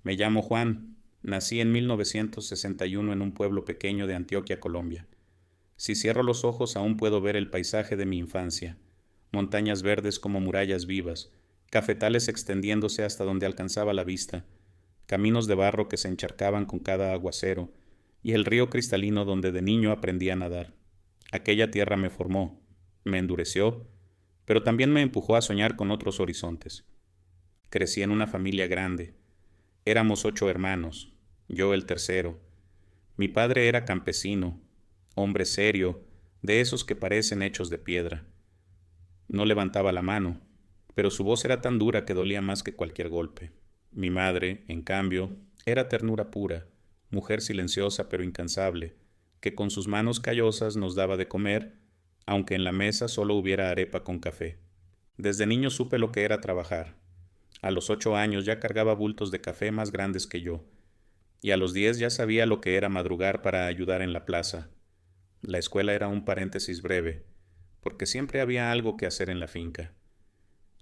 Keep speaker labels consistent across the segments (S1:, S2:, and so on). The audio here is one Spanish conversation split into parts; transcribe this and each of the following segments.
S1: Me llamo Juan. Nací en 1961 en un pueblo pequeño de Antioquia, Colombia. Si cierro los ojos aún puedo ver el paisaje de mi infancia. Montañas verdes como murallas vivas, cafetales extendiéndose hasta donde alcanzaba la vista, caminos de barro que se encharcaban con cada aguacero, y el río cristalino donde de niño aprendí a nadar. Aquella tierra me formó, me endureció, pero también me empujó a soñar con otros horizontes. Crecí en una familia grande. Éramos 8 hermanos, yo el tercero. Mi padre era campesino, hombre serio, de esos que parecen hechos de piedra. No levantaba la mano, pero su voz era tan dura que dolía más que cualquier golpe. Mi madre, en cambio, era ternura pura, mujer silenciosa pero incansable, que con sus manos callosas nos daba de comer, aunque en la mesa solo hubiera arepa con café. Desde niño supe lo que era trabajar. A los 8 años ya cargaba bultos de café más grandes que yo, y a los 10 ya sabía lo que era madrugar para ayudar en la plaza. La escuela era un paréntesis breve, porque siempre había algo que hacer en la finca.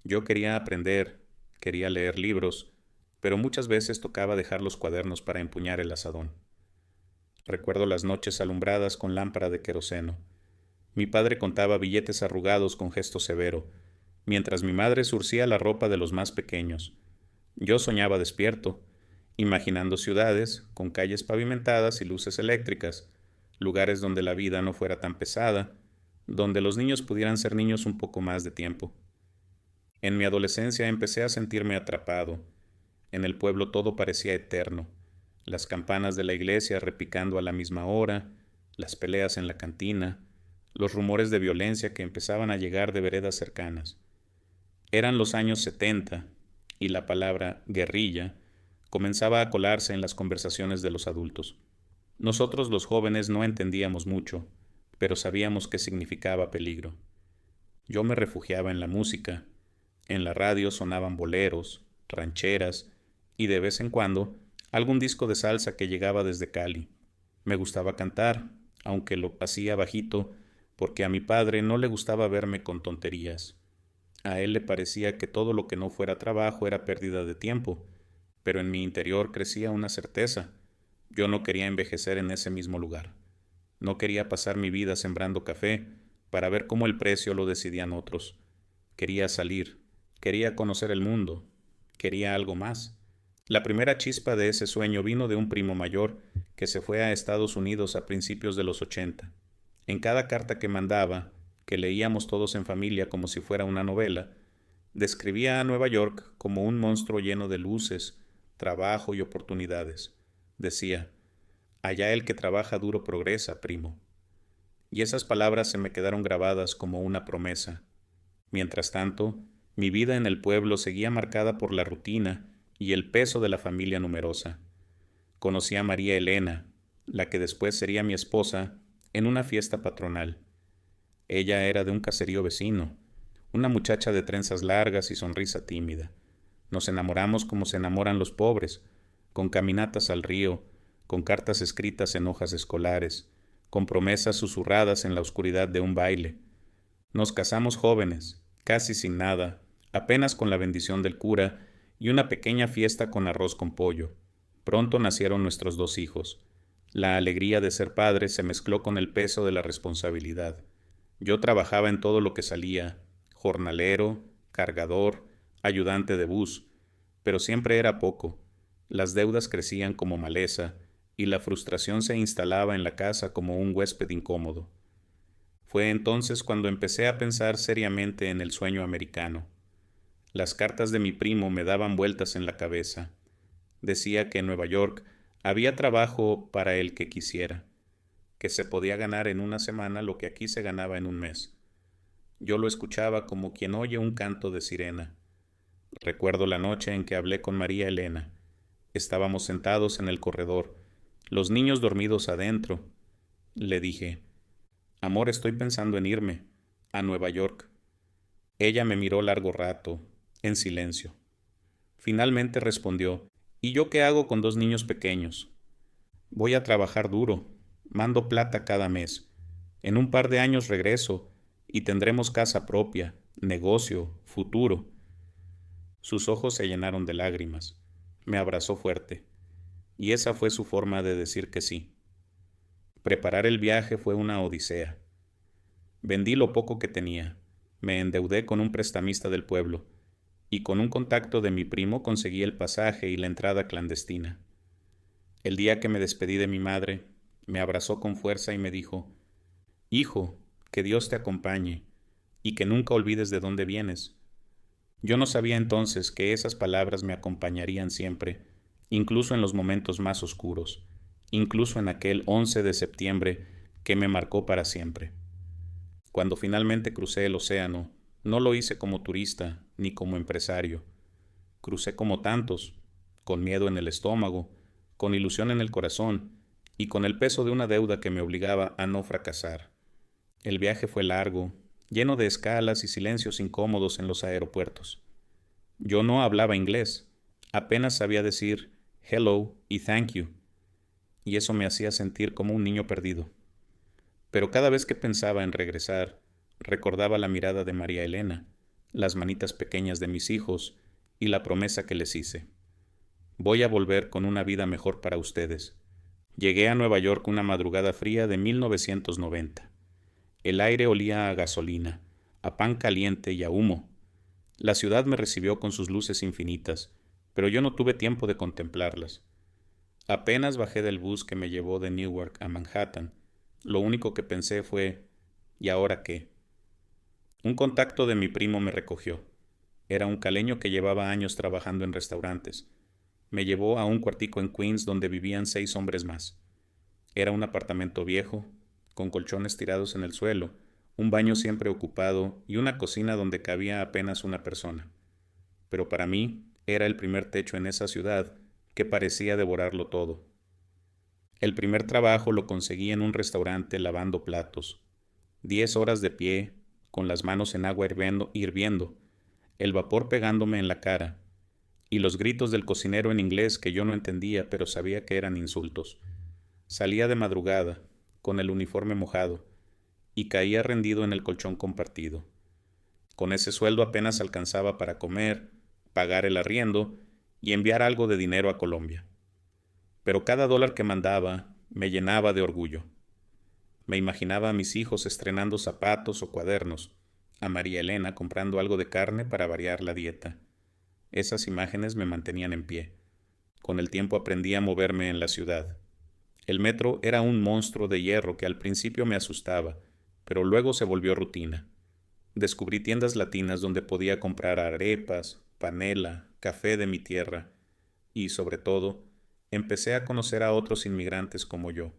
S1: Yo quería aprender, quería leer libros, pero muchas veces tocaba dejar los cuadernos para empuñar el azadón. Recuerdo las noches alumbradas con lámpara de queroseno. Mi padre contaba billetes arrugados con gesto severo, mientras mi madre surcía la ropa de los más pequeños. Yo soñaba despierto, imaginando ciudades con calles pavimentadas y luces eléctricas, lugares donde la vida no fuera tan pesada, donde los niños pudieran ser niños un poco más de tiempo. En mi adolescencia empecé a sentirme atrapado. En el pueblo todo parecía eterno, las campanas de la iglesia repicando a la misma hora, las peleas en la cantina, los rumores de violencia que empezaban a llegar de veredas cercanas. Eran los años 70 y la palabra guerrilla comenzaba a colarse en las conversaciones de los adultos. Nosotros los jóvenes no entendíamos mucho, pero sabíamos qué significaba peligro. Yo me refugiaba en la música. En la radio sonaban boleros, rancheras y de vez en cuando algún disco de salsa que llegaba desde Cali. Me gustaba cantar, aunque lo hacía bajito, porque a mi padre no le gustaba verme con tonterías. A él le parecía que todo lo que no fuera trabajo era pérdida de tiempo, pero en mi interior crecía una certeza. Yo no quería envejecer en ese mismo lugar. No quería pasar mi vida sembrando café para ver cómo el precio lo decidían otros. Quería salir, quería conocer el mundo, quería algo más. La primera chispa de ese sueño vino de un primo mayor que se fue a Estados Unidos a principios de los 80. En cada carta que mandaba, que leíamos todos en familia como si fuera una novela, describía a Nueva York como un monstruo lleno de luces, trabajo y oportunidades. Decía, allá el que trabaja duro progresa, primo. Y esas palabras se me quedaron grabadas como una promesa. Mientras tanto, mi vida en el pueblo seguía marcada por la rutina y el peso de la familia numerosa. Conocí a María Elena, la que después sería mi esposa, en una fiesta patronal. Ella era de un caserío vecino, una muchacha de trenzas largas y sonrisa tímida. Nos enamoramos como se enamoran los pobres, con caminatas al río, con cartas escritas en hojas escolares, con promesas susurradas en la oscuridad de un baile. Nos casamos jóvenes, casi sin nada, apenas con la bendición del cura y una pequeña fiesta con arroz con pollo. Pronto nacieron nuestros 2 hijos. La alegría de ser padre se mezcló con el peso de la responsabilidad. Yo trabajaba en todo lo que salía, jornalero, cargador, ayudante de bus, pero siempre era poco. Las deudas crecían como maleza y la frustración se instalaba en la casa como un huésped incómodo. Fue entonces cuando empecé a pensar seriamente en el sueño americano. Las cartas de mi primo me daban vueltas en la cabeza. Decía que en Nueva York había trabajo para el que quisiera, que se podía ganar en una semana lo que aquí se ganaba en un mes. Yo lo escuchaba como quien oye un canto de sirena. Recuerdo la noche en que hablé con María Elena. Estábamos sentados en el corredor, los niños dormidos adentro. Le dije, amor, estoy pensando en irme a Nueva York. Ella me miró largo rato, en silencio. Finalmente respondió, ¿y yo qué hago con 2 niños pequeños? Voy a trabajar duro, mando plata cada mes. En un par de años regreso y tendremos casa propia, negocio, futuro. Sus ojos se llenaron de lágrimas. Me abrazó fuerte, y esa fue su forma de decir que sí. Preparar el viaje fue una odisea. Vendí lo poco que tenía, me endeudé con un prestamista del pueblo, y con un contacto de mi primo conseguí el pasaje y la entrada clandestina. El día que me despedí de mi madre, me abrazó con fuerza y me dijo: «Hijo, que Dios te acompañe, y que nunca olvides de dónde vienes». Yo no sabía entonces que esas palabras me acompañarían siempre, incluso en los momentos más oscuros, incluso en aquel 11 de septiembre que me marcó para siempre. Cuando finalmente crucé el océano, no lo hice como turista ni como empresario. Crucé como tantos, con miedo en el estómago, con ilusión en el corazón y con el peso de una deuda que me obligaba a no fracasar. El viaje fue largo, lleno de escalas y silencios incómodos en los aeropuertos. Yo no hablaba inglés, apenas sabía decir hello y thank you, y eso me hacía sentir como un niño perdido. Pero cada vez que pensaba en regresar, recordaba la mirada de María Elena, las manitas pequeñas de mis hijos y la promesa que les hice. Voy a volver con una vida mejor para ustedes. Llegué a Nueva York una madrugada fría de 1990. El aire olía a gasolina, a pan caliente y a humo. La ciudad me recibió con sus luces infinitas, pero yo no tuve tiempo de contemplarlas. Apenas bajé del bus que me llevó de Newark a Manhattan, lo único que pensé fue: ¿y ahora qué? Un contacto de mi primo me recogió. Era un caleño que llevaba años trabajando en restaurantes. Me llevó a un cuartico en Queens donde vivían 6 hombres más. Era un apartamento viejo, con colchones tirados en el suelo, un baño siempre ocupado y una cocina donde cabía apenas una persona. Pero para mí era el primer techo en esa ciudad que parecía devorarlo todo. El primer trabajo lo conseguí en un restaurante lavando platos. 10 horas de pie, con las manos en agua hirviendo, el vapor pegándome en la cara, y los gritos del cocinero en inglés que yo no entendía, pero sabía que eran insultos. Salía de madrugada, con el uniforme mojado, y caía rendido en el colchón compartido. Con ese sueldo apenas alcanzaba para comer, pagar el arriendo y enviar algo de dinero a Colombia. Pero cada dólar que mandaba me llenaba de orgullo. Me imaginaba a mis hijos estrenando zapatos o cuadernos, a María Elena comprando algo de carne para variar la dieta. Esas imágenes me mantenían en pie. Con el tiempo aprendí a moverme en la ciudad. El metro era un monstruo de hierro que al principio me asustaba, pero luego se volvió rutina. Descubrí tiendas latinas donde podía comprar arepas, panela, café de mi tierra y, sobre todo, empecé a conocer a otros inmigrantes como yo: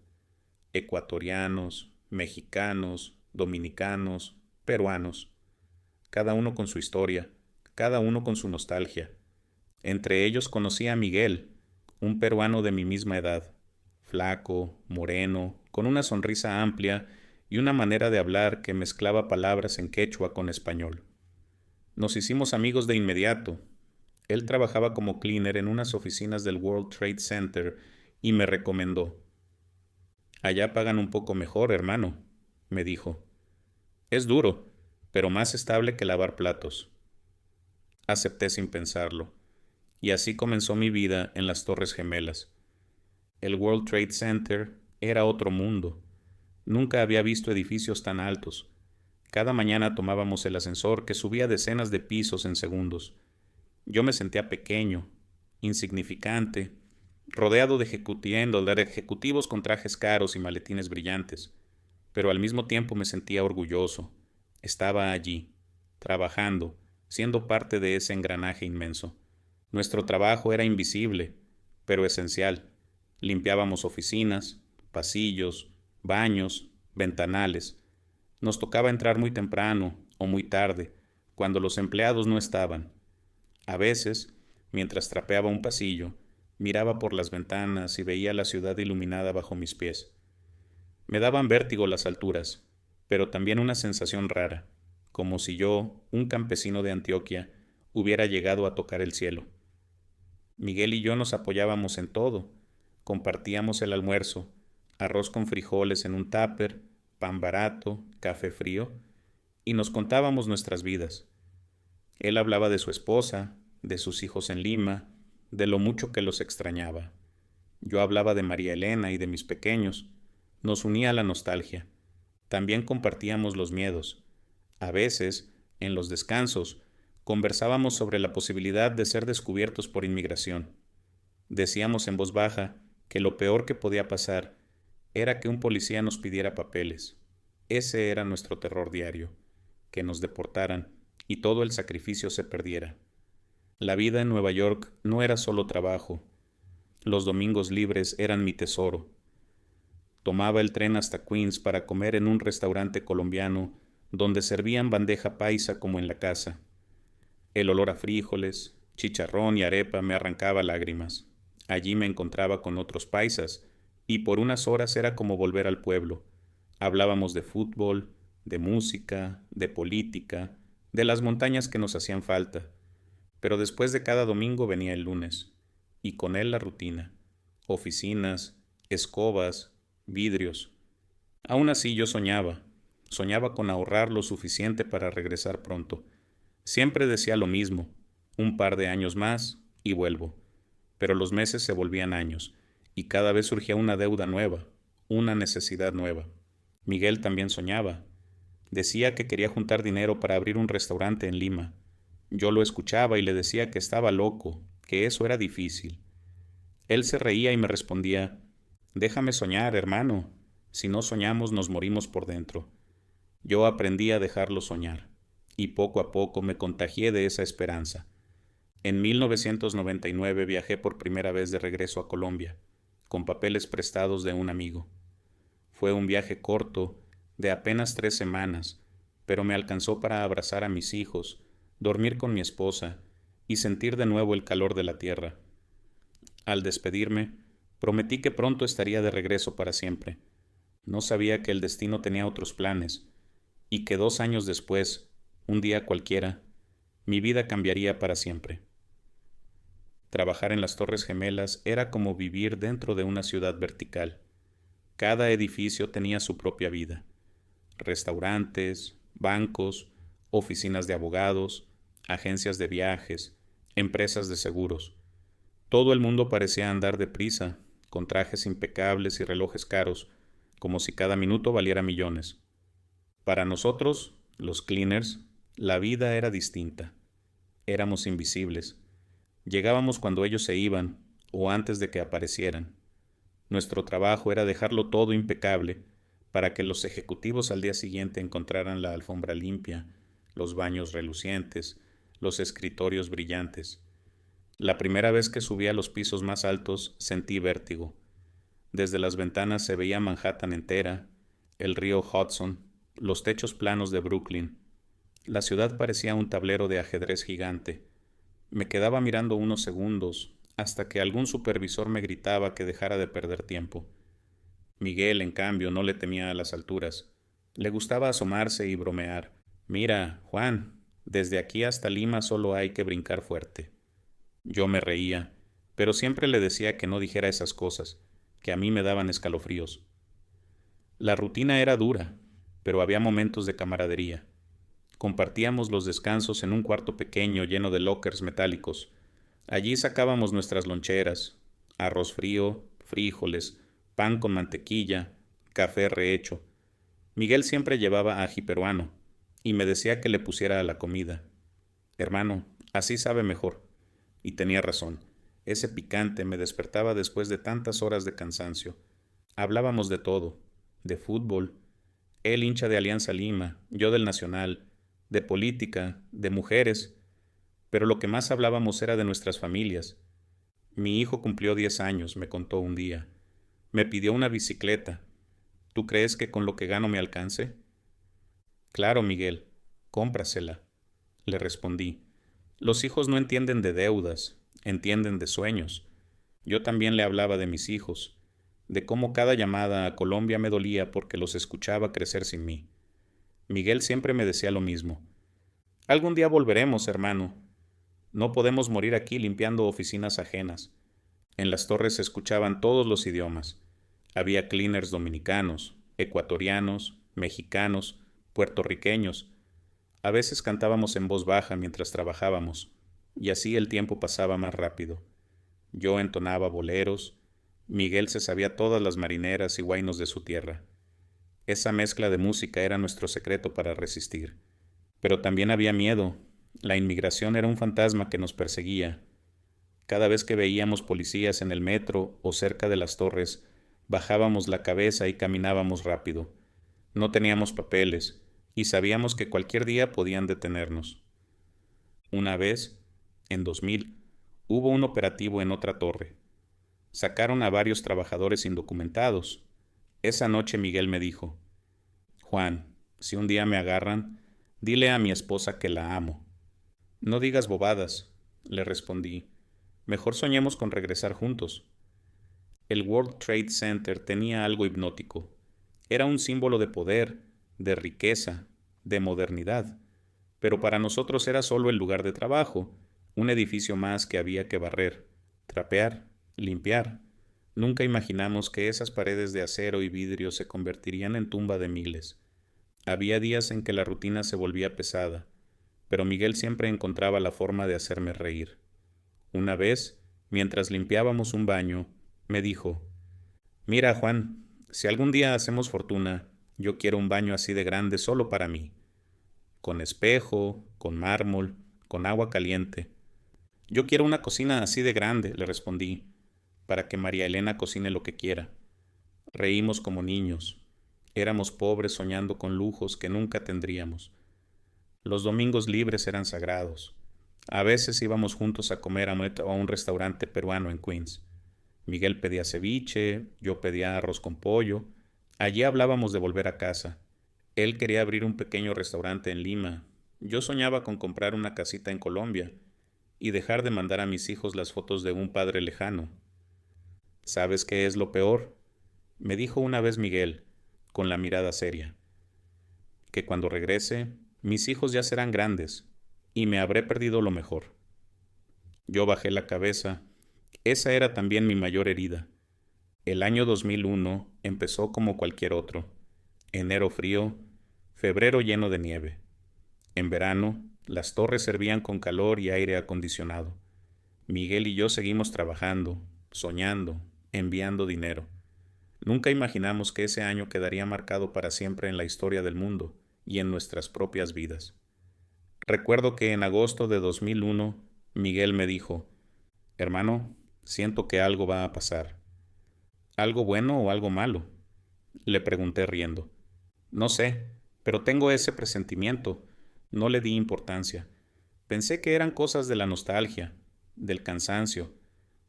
S1: ecuatorianos, mexicanos, dominicanos, peruanos, cada uno con su historia, cada uno con su nostalgia. Entre ellos conocí a Miguel, un peruano de mi misma edad, flaco, moreno, con una sonrisa amplia y una manera de hablar que mezclaba palabras en quechua con español. Nos hicimos amigos de inmediato. Él trabajaba como cleaner en unas oficinas del World Trade Center y me recomendó. «Allá pagan un poco mejor, hermano», me dijo. «Es duro, pero más estable que lavar platos». Acepté sin pensarlo, y así comenzó mi vida en las Torres Gemelas. El World Trade Center era otro mundo. Nunca había visto edificios tan altos. Cada mañana tomábamos el ascensor que subía decenas de pisos en segundos. Yo me sentía pequeño, insignificante, rodeado de ejecutivos con trajes caros y maletines brillantes, pero al mismo tiempo me sentía orgulloso. Estaba allí, trabajando, siendo parte de ese engranaje inmenso. Nuestro trabajo era invisible, pero esencial. Limpiábamos oficinas, pasillos, baños, ventanales. Nos tocaba entrar muy temprano o muy tarde, cuando los empleados no estaban. A veces, mientras trapeaba un pasillo, miraba por las ventanas y veía la ciudad iluminada bajo mis pies. Me daban vértigo las alturas, pero también una sensación rara, como si yo, un campesino de Antioquia, hubiera llegado a tocar el cielo. Miguel y yo nos apoyábamos en todo. Compartíamos el almuerzo, arroz con frijoles en un tupper, pan barato, café frío, y nos contábamos nuestras vidas. Él hablaba de su esposa, de sus hijos en Lima, de lo mucho que los extrañaba. Yo hablaba de María Elena y de mis pequeños. Nos unía la nostalgia. También compartíamos los miedos. A veces, en los descansos, conversábamos sobre la posibilidad de ser descubiertos por inmigración. Decíamos en voz baja que lo peor que podía pasar era que un policía nos pidiera papeles. Ese era nuestro terror diario, que nos deportaran y todo el sacrificio se perdiera. La vida en Nueva York no era solo trabajo. Los domingos libres eran mi tesoro. Tomaba el tren hasta Queens para comer en un restaurante colombiano donde servían bandeja paisa como en la casa. El olor a frijoles, chicharrón y arepa me arrancaba lágrimas. Allí me encontraba con otros paisas, y por unas horas era como volver al pueblo. Hablábamos de fútbol, de música, de política, de las montañas que nos hacían falta. Pero después de cada domingo venía el lunes, y con él la rutina. Oficinas, escobas, vidrios. Aún así yo soñaba con ahorrar lo suficiente para regresar pronto. Siempre decía lo mismo, un par de años más y vuelvo. Pero los meses se volvían años, y cada vez surgía una deuda nueva, una necesidad nueva. Miguel también soñaba. Decía que quería juntar dinero para abrir un restaurante en Lima. Yo lo escuchaba y le decía que estaba loco, que eso era difícil. Él se reía y me respondía, déjame soñar, hermano. Si no soñamos nos morimos por dentro. Yo aprendí a dejarlo soñar, y poco a poco me contagié de esa esperanza. En 1999 viajé por primera vez de regreso a Colombia, con papeles prestados de un amigo. Fue un viaje corto, de apenas 3 semanas, pero me alcanzó para abrazar a mis hijos, dormir con mi esposa y sentir de nuevo el calor de la tierra. Al despedirme, prometí que pronto estaría de regreso para siempre. No sabía que el destino tenía otros planes, y que 2 años después, un día cualquiera, mi vida cambiaría para siempre. Trabajar en las Torres Gemelas era como vivir dentro de una ciudad vertical. Cada edificio tenía su propia vida. Restaurantes, bancos, oficinas de abogados, agencias de viajes, empresas de seguros. Todo el mundo parecía andar deprisa, con trajes impecables y relojes caros, como si cada minuto valiera millones. Para nosotros, los cleaners, la vida era distinta. Éramos invisibles. Llegábamos cuando ellos se iban, o antes de que aparecieran. Nuestro trabajo era dejarlo todo impecable, para que los ejecutivos al día siguiente encontraran la alfombra limpia, los baños relucientes, los escritorios brillantes. La primera vez que subí a los pisos más altos sentí vértigo. Desde las ventanas se veía Manhattan entera, el río Hudson, los techos planos de Brooklyn. La ciudad parecía un tablero de ajedrez gigante. Me quedaba mirando unos segundos, hasta que algún supervisor me gritaba que dejara de perder tiempo. Miguel, en cambio, no le temía a las alturas. Le gustaba asomarse y bromear. Mira, Juan, desde aquí hasta Lima solo hay que brincar fuerte. Yo me reía, pero siempre le decía que no dijera esas cosas, que a mí me daban escalofríos. La rutina era dura, pero había momentos de camaradería. Compartíamos los descansos en un cuarto pequeño lleno de lockers metálicos. Allí sacábamos nuestras loncheras, arroz frío, frijoles, pan con mantequilla, café rehecho. Miguel siempre llevaba ají peruano, y me decía que le pusiera a la comida. Hermano, así sabe mejor. Y tenía razón. Ese picante me despertaba después de tantas horas de cansancio. Hablábamos de todo, de fútbol, él hincha de Alianza Lima, yo del Nacional, de política, de mujeres, pero lo que más hablábamos era de nuestras familias. Mi hijo cumplió 10 años, me contó un día. Me pidió una bicicleta. ¿Tú crees que con lo que gano me alcance? Claro, Miguel, cómprasela, le respondí. Los hijos no entienden de deudas, entienden de sueños. Yo también le hablaba de mis hijos, de cómo cada llamada a Colombia me dolía porque los escuchaba crecer sin mí. Miguel siempre me decía lo mismo. Algún día volveremos, hermano. No podemos morir aquí limpiando oficinas ajenas. En las torres se escuchaban todos los idiomas. Había cleaners dominicanos, ecuatorianos, mexicanos, puertorriqueños. A veces cantábamos en voz baja mientras trabajábamos, y así el tiempo pasaba más rápido. Yo entonaba boleros. Miguel se sabía todas las marineras y guainos de su tierra. Esa mezcla de música era nuestro secreto para resistir. Pero también había miedo. La inmigración era un fantasma que nos perseguía. Cada vez que veíamos policías en el metro o cerca de las torres, bajábamos la cabeza y caminábamos rápido. No teníamos papeles y sabíamos que cualquier día podían detenernos. Una vez, en 2000, hubo un operativo en otra torre. Sacaron a varios trabajadores indocumentados. Esa noche Miguel me dijo: Juan, si un día me agarran, dile a mi esposa que la amo. No digas bobadas, le respondí. Mejor soñemos con regresar juntos. El World Trade Center tenía algo hipnótico. Era un símbolo de poder, de riqueza, de modernidad. Pero para nosotros era solo el lugar de trabajo, un edificio más que había que barrer, trapear, limpiar. Nunca imaginamos que esas paredes de acero y vidrio se convertirían en tumba de miles. Había días en que la rutina se volvía pesada, pero Miguel siempre encontraba la forma de hacerme reír. Una vez, mientras limpiábamos un baño, me dijo: Mira, Juan, si algún día hacemos fortuna, yo quiero un baño así de grande solo para mí, con espejo, con mármol, con agua caliente. Yo quiero una cocina así de grande, le respondí, para que María Elena cocine lo que quiera. Reímos como niños. Éramos pobres soñando con lujos que nunca tendríamos. Los domingos libres eran sagrados. A veces íbamos juntos a comer a un restaurante peruano en Queens. Miguel pedía ceviche, yo pedía arroz con pollo. Allí hablábamos de volver a casa. Él quería abrir un pequeño restaurante en Lima. Yo soñaba con comprar una casita en Colombia y dejar de mandar a mis hijos las fotos de un padre lejano. ¿Sabes qué es lo peor?, me dijo una vez Miguel, con la mirada seria. Que cuando regrese, mis hijos ya serán grandes y me habré perdido lo mejor. Yo bajé la cabeza. Esa era también mi mayor herida. El año 2001 empezó como cualquier otro. Enero frío, febrero lleno de nieve. En verano, las torres servían con calor y aire acondicionado. Miguel y yo seguimos trabajando, soñando, enviando dinero. Nunca imaginamos que ese año quedaría marcado para siempre en la historia del mundo y en nuestras propias vidas. Recuerdo que en agosto de 2001, Miguel me dijo: Hermano, siento que algo va a pasar. ¿Algo bueno o algo malo?, le pregunté riendo. No sé, pero tengo ese presentimiento. No le di importancia. Pensé que eran cosas de la nostalgia, del cansancio,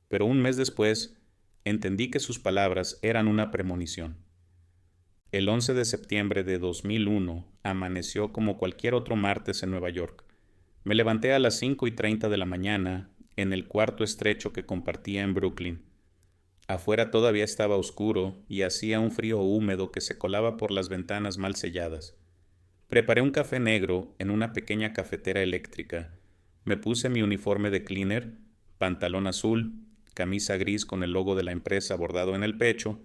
S1: pero un mes después entendí que sus palabras eran una premonición. El 11 de septiembre de 2001 amaneció como cualquier otro martes en Nueva York. Me levanté a las 5:30 de la mañana en el cuarto estrecho que compartía en Brooklyn. Afuera todavía estaba oscuro y hacía un frío húmedo que se colaba por las ventanas mal selladas. Preparé un café negro en una pequeña cafetera eléctrica. Me puse mi uniforme de cleaner, pantalón azul, camisa gris con el logo de la empresa bordado en el pecho,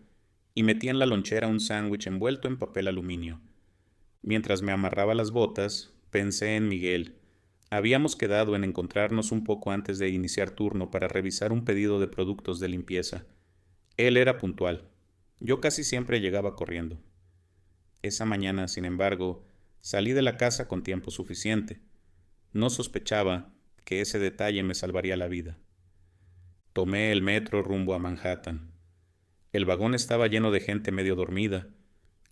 S1: y metí en la lonchera un sándwich envuelto en papel aluminio. Mientras me amarraba las botas, pensé en Miguel. Habíamos quedado en encontrarnos un poco antes de iniciar turno para revisar un pedido de productos de limpieza. Él era puntual. Yo casi siempre llegaba corriendo. Esa mañana, sin embargo, salí de la casa con tiempo suficiente. No sospechaba que ese detalle me salvaría la vida. Tomé el metro rumbo a Manhattan. El vagón estaba lleno de gente medio dormida,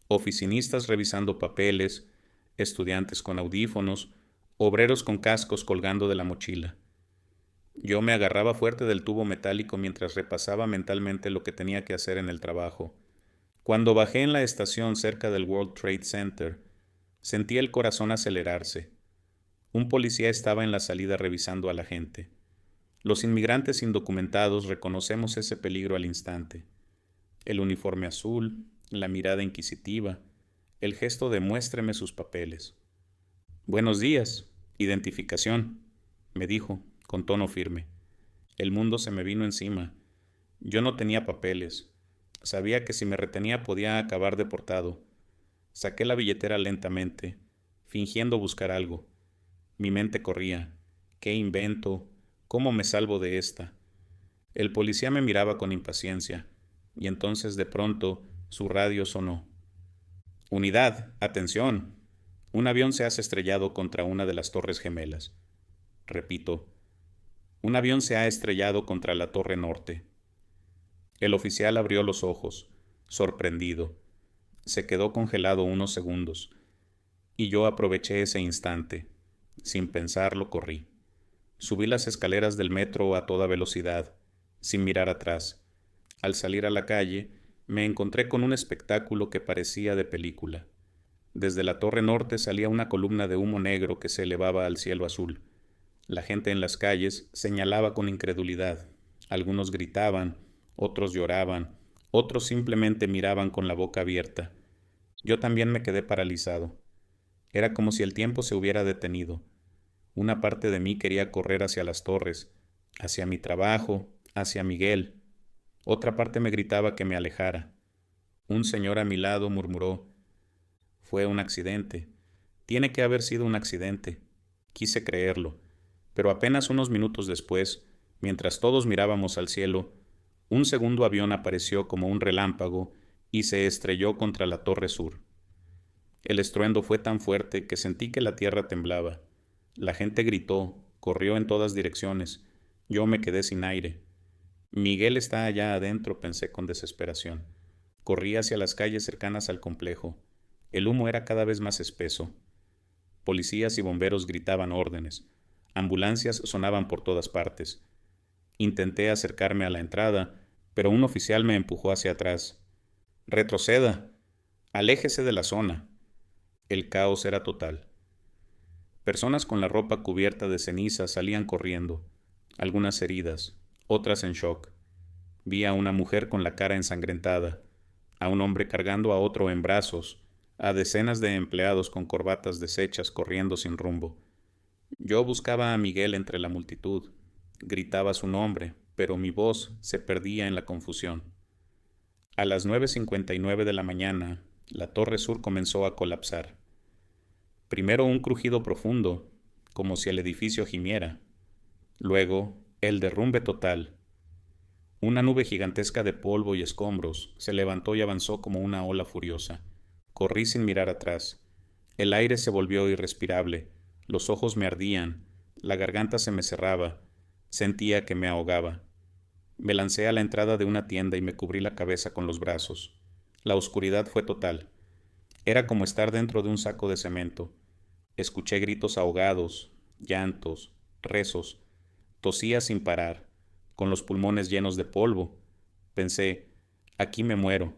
S1: oficinistas revisando papeles, estudiantes con audífonos, obreros con cascos colgando de la mochila. Yo me agarraba fuerte del tubo metálico mientras repasaba mentalmente lo que tenía que hacer en el trabajo. Cuando bajé en la estación cerca del World Trade Center, sentí el corazón acelerarse. Un policía estaba en la salida revisando a la gente. Los inmigrantes indocumentados reconocemos ese peligro al instante. El uniforme azul, la mirada inquisitiva, el gesto de muéstreme sus papeles. Buenos días, identificación, me dijo, con tono firme. El mundo se me vino encima. Yo no tenía papeles. Sabía que si me retenía podía acabar deportado. Saqué la billetera lentamente, fingiendo buscar algo. Mi mente corría. ¿Qué invento? ¿Cómo me salvo de esta? El policía me miraba con impaciencia, y entonces de pronto su radio sonó. Unidad, atención. Un avión se ha estrellado contra una de las torres gemelas. Repito, un avión se ha estrellado contra la torre norte. El oficial abrió los ojos, sorprendido. Se quedó congelado unos segundos, y yo aproveché ese instante. Sin pensarlo, corrí. Subí las escaleras del metro a toda velocidad, sin mirar atrás. Al salir a la calle, me encontré con un espectáculo que parecía de película. Desde la torre norte salía una columna de humo negro que se elevaba al cielo azul. La gente en las calles señalaba con incredulidad. Algunos gritaban, otros lloraban, otros simplemente miraban con la boca abierta. Yo también me quedé paralizado. Era como si el tiempo se hubiera detenido. Una parte de mí quería correr hacia las torres, hacia mi trabajo, hacia Miguel. Otra parte me gritaba que me alejara. Un señor a mi lado murmuró: «Fue un accidente. Tiene que haber sido un accidente». Quise creerlo, pero apenas unos minutos después, mientras todos mirábamos al cielo, un segundo avión apareció como un relámpago y se estrelló contra la torre sur. El estruendo fue tan fuerte que sentí que la tierra temblaba. La gente gritó, corrió en todas direcciones. Yo me quedé sin aire. Miguel está allá adentro, pensé con desesperación. Corrí hacia las calles cercanas al complejo. El humo era cada vez más espeso. Policías y bomberos gritaban órdenes. Ambulancias sonaban por todas partes. Intenté acercarme a la entrada, pero un oficial me empujó hacia atrás. «Retroceda. Aléjese de la zona». El caos era total. Personas con la ropa cubierta de ceniza salían corriendo, algunas heridas, otras en shock. Vi a una mujer con la cara ensangrentada, a un hombre cargando a otro en brazos, a decenas de empleados con corbatas deshechas corriendo sin rumbo. Yo buscaba a Miguel entre la multitud, gritaba su nombre, pero mi voz se perdía en la confusión. A las 9:59 de la mañana, la torre sur comenzó a colapsar. Primero un crujido profundo, como si el edificio gimiera. Luego, el derrumbe total. Una nube gigantesca de polvo y escombros se levantó y avanzó como una ola furiosa. Corrí sin mirar atrás. El aire se volvió irrespirable, los ojos me ardían, la garganta se me cerraba, sentía que me ahogaba. Me lancé a la entrada de una tienda y me cubrí la cabeza con los brazos. La oscuridad fue total. Era como estar dentro de un saco de cemento. Escuché gritos ahogados, llantos, rezos. Tosía sin parar, con los pulmones llenos de polvo. Pensé, aquí me muero,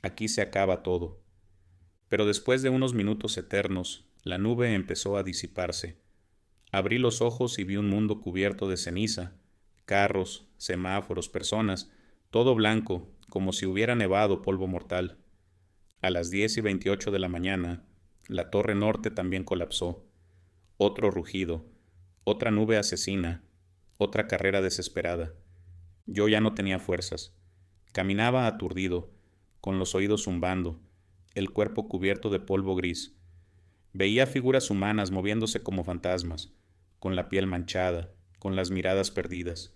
S1: aquí se acaba todo. Pero después de unos minutos eternos, la nube empezó a disiparse. Abrí los ojos y vi un mundo cubierto de ceniza, carros, semáforos, personas, todo blanco, como si hubiera nevado polvo mortal. A las 10:28 de la mañana, la torre norte también colapsó. Otro rugido, otra nube asesina, otra carrera desesperada. Yo ya no tenía fuerzas. Caminaba aturdido, con los oídos zumbando, el cuerpo cubierto de polvo gris. Veía figuras humanas moviéndose como fantasmas, con la piel manchada, con las miradas perdidas.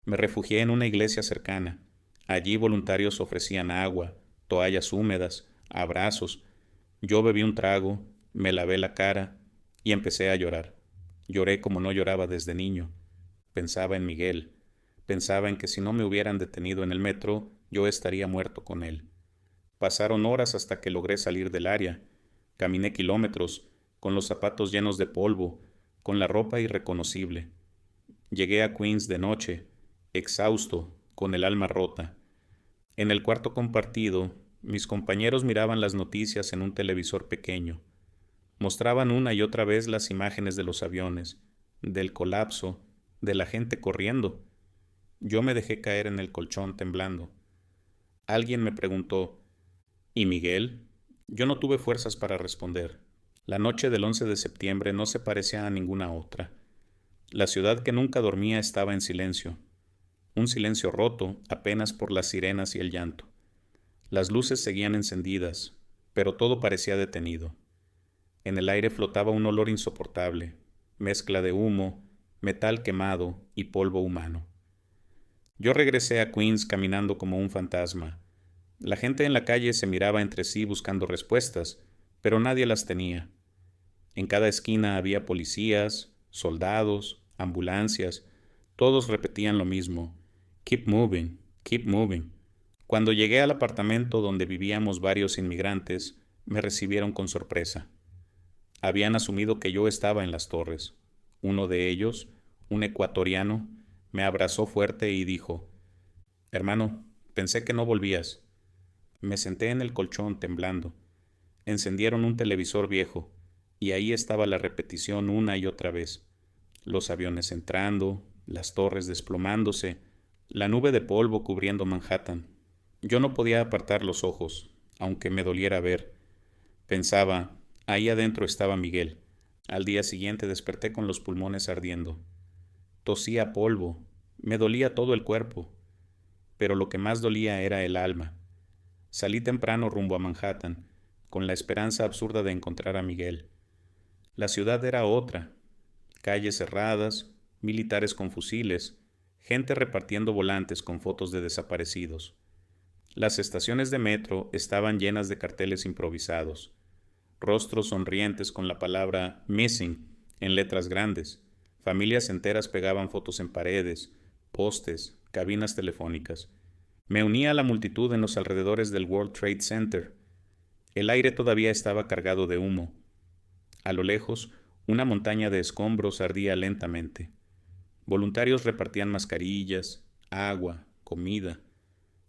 S1: Me refugié en una iglesia cercana. Allí voluntarios ofrecían agua, toallas húmedas, abrazos. Yo bebí un trago, me lavé la cara y empecé a llorar. Lloré como no lloraba desde niño. Pensaba en Miguel. Pensaba en que si no me hubieran detenido en el metro, yo estaría muerto con él. Pasaron horas hasta que logré salir del área. Caminé kilómetros, con los zapatos llenos de polvo, con la ropa irreconocible. Llegué a Queens de noche, exhausto, con el alma rota. En el cuarto compartido, mis compañeros miraban las noticias en un televisor pequeño. Mostraban una y otra vez las imágenes de los aviones, del colapso, de la gente corriendo. Yo me dejé caer en el colchón temblando. Alguien me preguntó: ¿y Miguel? Yo no tuve fuerzas para responder. La noche del 11 de septiembre no se parecía a ninguna otra. La ciudad que nunca dormía estaba en silencio. Un silencio roto apenas por las sirenas y el llanto. Las luces seguían encendidas, pero todo parecía detenido. En el aire flotaba un olor insoportable, mezcla de humo, metal quemado y polvo humano. Yo regresé a Queens caminando como un fantasma. La gente en la calle se miraba entre sí buscando respuestas, pero nadie las tenía. En cada esquina había policías, soldados, ambulancias. Todos repetían lo mismo. Keep moving, keep moving. Cuando llegué al apartamento donde vivíamos varios inmigrantes, me recibieron con sorpresa. Habían asumido que yo estaba en las torres. Uno de ellos, un ecuatoriano, me abrazó fuerte y dijo: Hermano, pensé que no volvías. Me senté en el colchón temblando. Encendieron un televisor viejo, y ahí estaba la repetición una y otra vez. Los aviones entrando, las torres desplomándose, la nube de polvo cubriendo Manhattan. Yo no podía apartar los ojos, aunque me doliera ver. Pensaba, ahí adentro estaba Miguel. Al día siguiente desperté con los pulmones ardiendo. Tosía polvo, me dolía todo el cuerpo, pero lo que más dolía era el alma. Salí temprano rumbo a Manhattan, con la esperanza absurda de encontrar a Miguel. La ciudad era otra: calles cerradas, militares con fusiles, gente repartiendo volantes con fotos de desaparecidos. Las estaciones de metro estaban llenas de carteles improvisados, rostros sonrientes con la palabra Missing en letras grandes. Familias enteras pegaban fotos en paredes, postes, cabinas telefónicas. Me uní a la multitud en los alrededores del World Trade Center. El aire todavía estaba cargado de humo. A lo lejos, una montaña de escombros ardía lentamente. Voluntarios repartían mascarillas, agua, comida.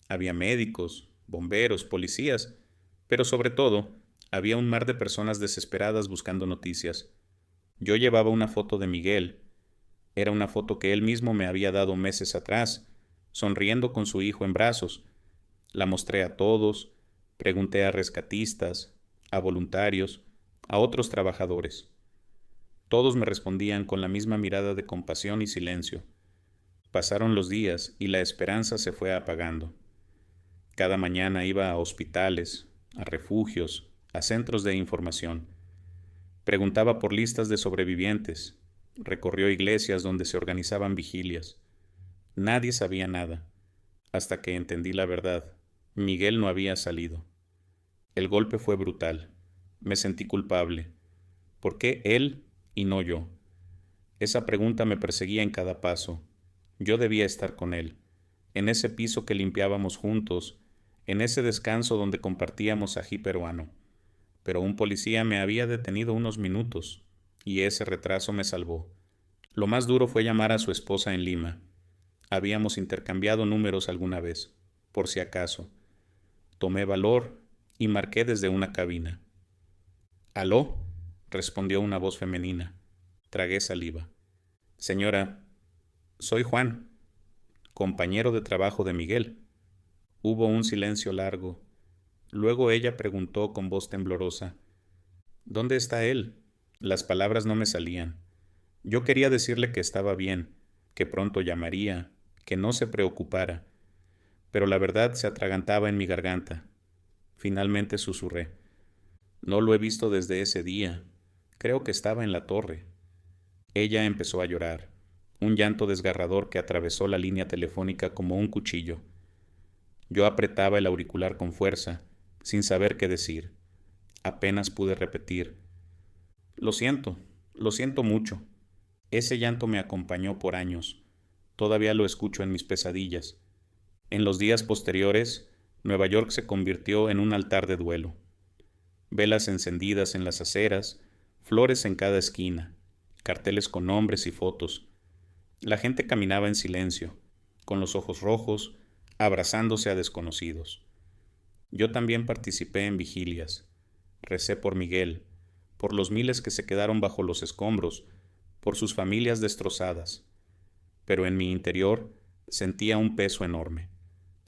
S1: Había médicos, bomberos, policías, pero sobre todo, había un mar de personas desesperadas buscando noticias. Yo llevaba una foto de Miguel. Era una foto que él mismo me había dado meses atrás, sonriendo con su hijo en brazos. La mostré a todos, pregunté a rescatistas, a voluntarios, a otros trabajadores. Todos me respondían con la misma mirada de compasión y silencio. Pasaron los días y la esperanza se fue apagando. Cada mañana iba a hospitales, a refugios, a centros de información. Preguntaba por listas de sobrevivientes. Recorrió iglesias donde se organizaban vigilias. Nadie sabía nada, hasta que entendí la verdad. Miguel no había salido. El golpe fue brutal. Me sentí culpable. ¿Por qué él y no yo? Esa pregunta me perseguía en cada paso. Yo debía estar con él, en ese piso que limpiábamos juntos, en ese descanso donde compartíamos ají peruano. Pero un policía me había detenido unos minutos, y ese retraso me salvó. Lo más duro fue llamar a su esposa en Lima. Habíamos intercambiado números alguna vez, por si acaso. Tomé valor y marqué desde una cabina. «¿Aló?», respondió una voz femenina. Tragué saliva. «Señora, soy Juan, compañero de trabajo de Miguel». Hubo un silencio largo. Luego ella preguntó con voz temblorosa: «¿Dónde está él?». Las palabras no me salían. Yo quería decirle que estaba bien, que pronto llamaría, que no se preocupara, pero la verdad se atragantaba en mi garganta. Finalmente susurré: «No lo he visto desde ese día. Creo que estaba en la torre». Ella empezó a llorar, un llanto desgarrador que atravesó la línea telefónica como un cuchillo. Yo apretaba el auricular con fuerza, sin saber qué decir. Apenas pude repetir: lo siento mucho». Ese llanto me acompañó por años. Todavía lo escucho en mis pesadillas. En los días posteriores, Nueva York se convirtió en un altar de duelo. Velas encendidas en las aceras, flores en cada esquina, carteles con nombres y fotos. La gente caminaba en silencio, con los ojos rojos, abrazándose a desconocidos. Yo también participé en vigilias. Recé por Miguel, por los miles que se quedaron bajo los escombros, por sus familias destrozadas. Pero en mi interior sentía un peso enorme,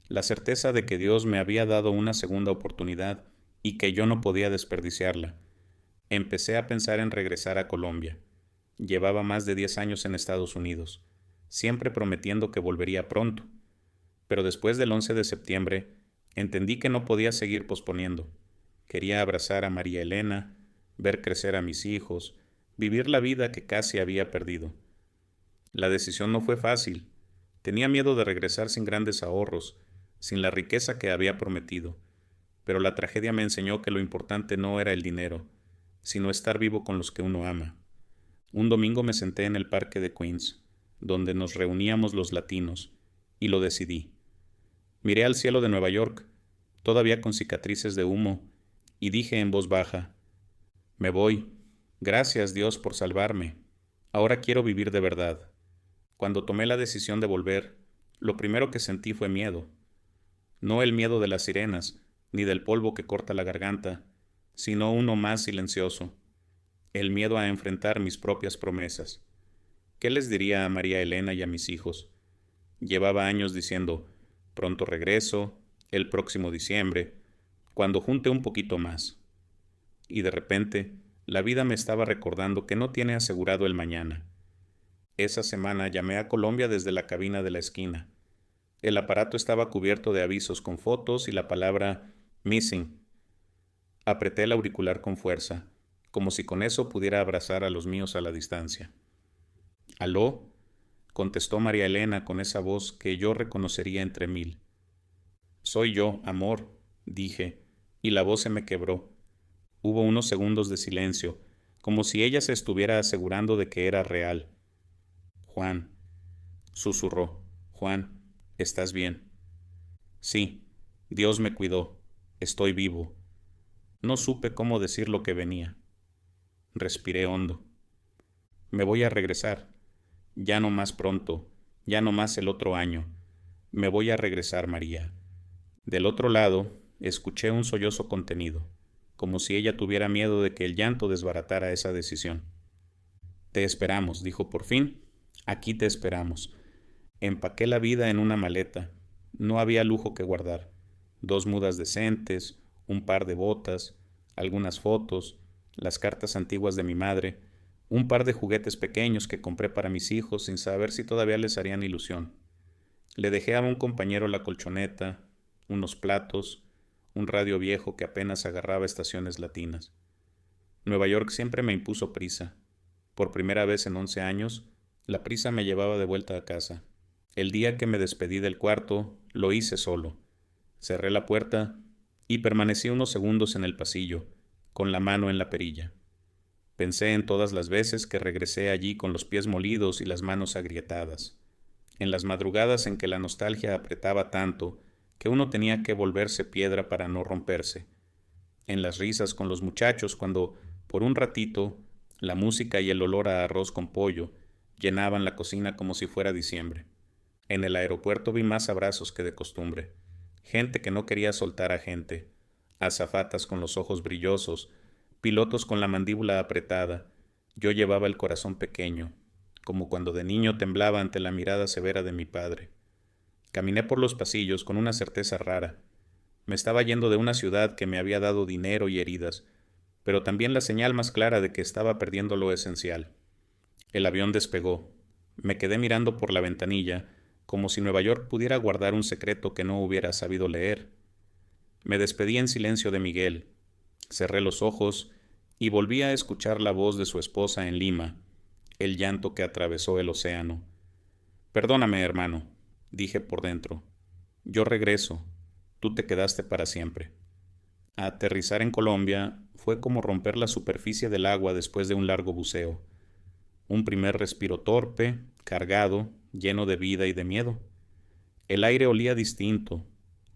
S1: la certeza de que Dios me había dado una segunda oportunidad y que yo no podía desperdiciarla. Empecé a pensar en regresar a Colombia. Llevaba más de 10 años en Estados Unidos, siempre prometiendo que volvería pronto. Pero después del 11 de septiembre, entendí que no podía seguir posponiendo. Quería abrazar a María Elena, ver crecer a mis hijos, vivir la vida que casi había perdido. La decisión no fue fácil. Tenía miedo de regresar sin grandes ahorros, sin la riqueza que había prometido, pero la tragedia me enseñó que lo importante no era el dinero, sino estar vivo con los que uno ama. Un domingo me senté en el parque de Queens, donde nos reuníamos los latinos, y lo decidí. Miré al cielo de Nueva York, todavía con cicatrices de humo, y dije en voz baja: me voy. Gracias, Dios, por salvarme. Ahora quiero vivir de verdad. Cuando tomé la decisión de volver, lo primero que sentí fue miedo. No el miedo de las sirenas, ni del polvo que corta la garganta, sino uno más silencioso, el miedo a enfrentar mis propias promesas. ¿Qué les diría a María Elena y a mis hijos? Llevaba años diciendo: pronto regreso, el próximo diciembre, cuando junte un poquito más. Y de repente, la vida me estaba recordando que no tiene asegurado el mañana. Esa semana llamé a Colombia desde la cabina de la esquina. El aparato estaba cubierto de avisos con fotos y la palabra missing. Apreté el auricular con fuerza, como si con eso pudiera abrazar a los míos a la distancia. «¿Aló?», contestó María Elena con esa voz que yo reconocería entre mil. «Soy yo, amor», dije, y la voz se me quebró. Hubo unos segundos de silencio, como si ella se estuviera asegurando de que era real. «Juan», susurró, «Juan, ¿estás bien?» «Sí, Dios me cuidó. Estoy vivo». No supe cómo decir lo que venía. Respiré hondo. «Me voy a regresar. Ya no más pronto, ya no más el otro año. Me voy a regresar, María». Del otro lado, escuché un sollozo contenido, como si ella tuviera miedo de que el llanto desbaratara esa decisión. «Te esperamos», dijo por fin. «Aquí te esperamos». Empaqué la vida en una maleta. No había lujo que guardar. 2 mudas decentes, un par de botas, algunas fotos, las cartas antiguas de mi madre, un par de juguetes pequeños que compré para mis hijos sin saber si todavía les harían ilusión. Le dejé a un compañero la colchoneta, unos platos, un radio viejo que apenas agarraba estaciones latinas. Nueva York siempre me impuso prisa. Por primera vez en 11 años, la prisa me llevaba de vuelta a casa. El día que me despedí del cuarto, lo hice solo. Cerré la puerta y permanecí unos segundos en el pasillo, con la mano en la perilla. Pensé en todas las veces que regresé allí con los pies molidos y las manos agrietadas, en las madrugadas en que la nostalgia apretaba tanto que uno tenía que volverse piedra para no romperse, en las risas con los muchachos cuando, por un ratito, la música y el olor a arroz con pollo llenaban la cocina como si fuera diciembre. En el aeropuerto vi más abrazos que de costumbre, gente que no quería soltar a gente, azafatas con los ojos brillosos, pilotos con la mandíbula apretada. Yo llevaba el corazón pequeño, como cuando de niño temblaba ante la mirada severa de mi padre. Caminé por los pasillos con una certeza rara. Me estaba yendo de una ciudad que me había dado dinero y heridas, pero también la señal más clara de que estaba perdiendo lo esencial. El avión despegó. Me quedé mirando por la ventanilla, como si Nueva York pudiera guardar un secreto que no hubiera sabido leer. Me despedí en silencio de Miguel. Cerré los ojos y volví a escuchar la voz de su esposa en Lima, el llanto que atravesó el océano. «Perdóname, hermano», dije por dentro. «Yo regreso. Tú te quedaste para siempre». Aterrizar en Colombia fue como romper la superficie del agua después de un largo buceo. Un primer respiro torpe, cargado, lleno de vida y de miedo. El aire olía distinto,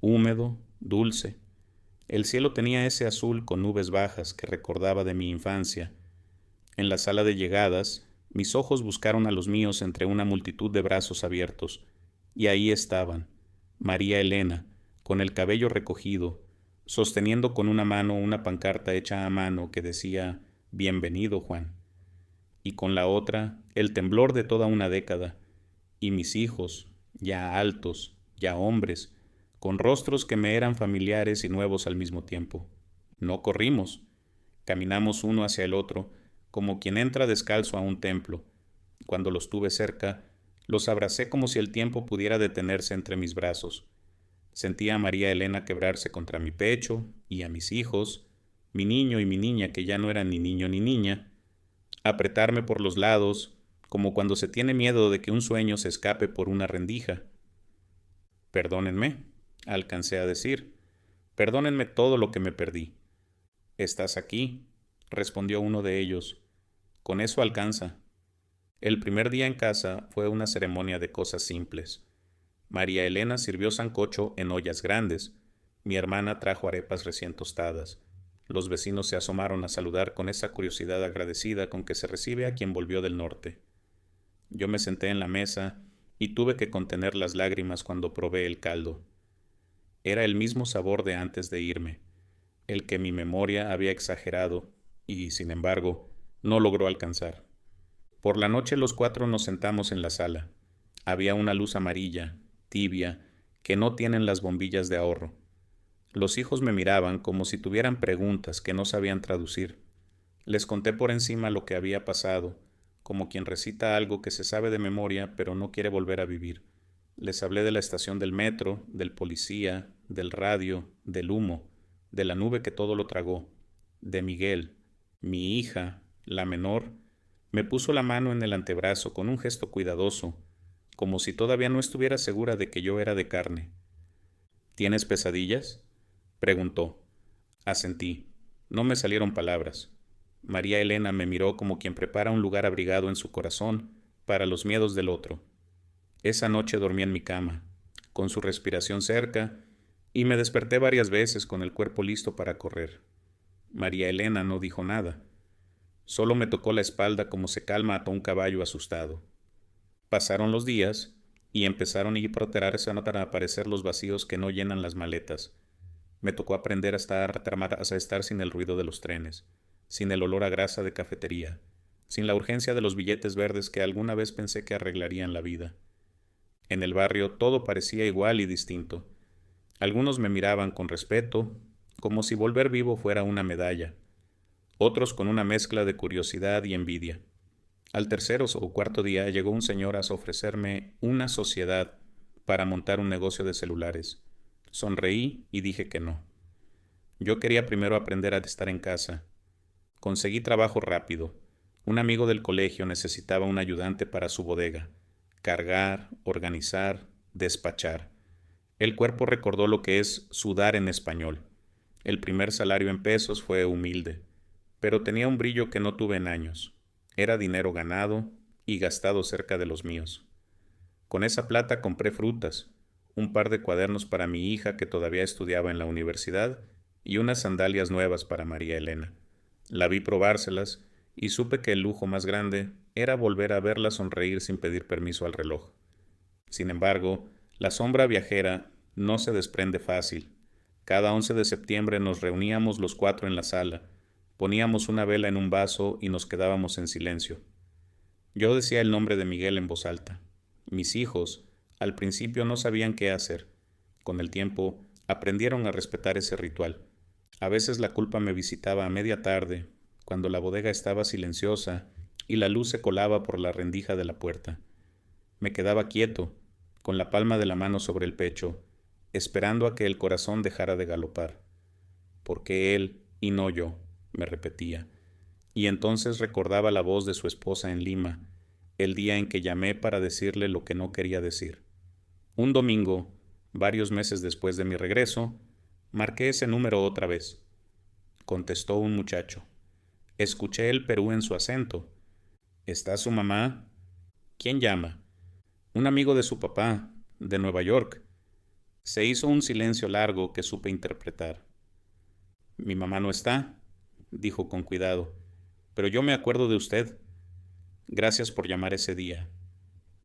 S1: húmedo, dulce. El cielo tenía ese azul con nubes bajas que recordaba de mi infancia. En la sala de llegadas, mis ojos buscaron a los míos entre una multitud de brazos abiertos, y ahí estaban, María Elena, con el cabello recogido, sosteniendo con una mano una pancarta hecha a mano que decía «Bienvenido, Juan», y con la otra el temblor de toda una década, y mis hijos, ya altos, ya hombres, con rostros que me eran familiares y nuevos al mismo tiempo. No corrimos, caminamos uno hacia el otro, como quien entra descalzo a un templo. Cuando los tuve cerca, los abracé como si el tiempo pudiera detenerse entre mis brazos. Sentí a María Elena quebrarse contra mi pecho, y a mis hijos, mi niño y mi niña que ya no eran ni niño ni niña, apretarme por los lados, como cuando se tiene miedo de que un sueño se escape por una rendija. Perdónenme, alcancé a decir. Perdónenme todo lo que me perdí. Estás aquí, respondió uno de ellos. Con eso alcanza. El primer día en casa fue una ceremonia de cosas simples. María Elena sirvió sancocho en ollas grandes. Mi hermana trajo arepas recién tostadas. Los vecinos se asomaron a saludar con esa curiosidad agradecida con que se recibe a quien volvió del norte. Yo me senté en la mesa y tuve que contener las lágrimas cuando probé el caldo. Era el mismo sabor de antes de irme, el que mi memoria había exagerado y, sin embargo, no logró alcanzar. Por la noche los cuatro nos sentamos en la sala. Había una luz amarilla, tibia, que no tienen las bombillas de ahorro. Los hijos me miraban como si tuvieran preguntas que no sabían traducir. Les conté por encima lo que había pasado, como quien recita algo que se sabe de memoria pero no quiere volver a vivir. Les hablé de la estación del metro, del policía, del radio, del humo, de la nube que todo lo tragó, de Miguel. Mi hija, la menor, me puso la mano en el antebrazo con un gesto cuidadoso, como si todavía no estuviera segura de que yo era de carne. ¿Tienes pesadillas?, preguntó. Asentí. No me salieron palabras. María Elena me miró como quien prepara un lugar abrigado en su corazón para los miedos del otro. Esa noche dormí en mi cama, con su respiración cerca, y me desperté varias veces con el cuerpo listo para correr. María Elena no dijo nada. Solo me tocó la espalda como se calma a un caballo asustado. Pasaron los días y empezaron a hiperterarse a aparecer los vacíos que no llenan las maletas. Me tocó aprender a estar sin el ruido de los trenes, sin el olor a grasa de cafetería, sin la urgencia de los billetes verdes que alguna vez pensé que arreglarían la vida. En el barrio todo parecía igual y distinto. Algunos me miraban con respeto, como si volver vivo fuera una medalla. Otros con una mezcla de curiosidad y envidia. Al tercer o cuarto día llegó un señor a ofrecerme una sociedad para montar un negocio de celulares. Sonreí y dije que no. Yo quería primero aprender a estar en casa. Conseguí trabajo rápido. Un amigo del colegio necesitaba un ayudante para su bodega. Cargar, organizar, despachar. El cuerpo recordó lo que es sudar en español. El primer salario en pesos fue humilde, pero tenía un brillo que no tuve en años. Era dinero ganado y gastado cerca de los míos. Con esa plata compré frutas, un par de cuadernos para mi hija que todavía estudiaba en la universidad y unas sandalias nuevas para María Elena. La vi probárselas y supe que el lujo más grande era volver a verla sonreír sin pedir permiso al reloj. Sin embargo, la sombra viajera no se desprende fácil. Cada 11 de septiembre nos reuníamos los cuatro en la sala, poníamos una vela en un vaso y nos quedábamos en silencio. Yo decía el nombre de Miguel en voz alta. Mis hijos, al principio no sabían qué hacer. Con el tiempo, aprendieron a respetar ese ritual. A veces la culpa me visitaba a media tarde, cuando la bodega estaba silenciosa y la luz se colaba por la rendija de la puerta. Me quedaba quieto, con la palma de la mano sobre el pecho, esperando a que el corazón dejara de galopar. ¿Por qué él y no yo?, me repetía. Y entonces recordaba la voz de su esposa en Lima, el día en que llamé para decirle lo que no quería decir. Un domingo, varios meses después de mi regreso, marqué ese número otra vez. Contestó un muchacho. Escuché el Perú en su acento. ¿Está su mamá? ¿Quién llama? Un amigo de su papá, de Nueva York. Se hizo un silencio largo que supe interpretar. Mi mamá no está, dijo con cuidado, pero yo me acuerdo de usted. Gracias por llamar ese día.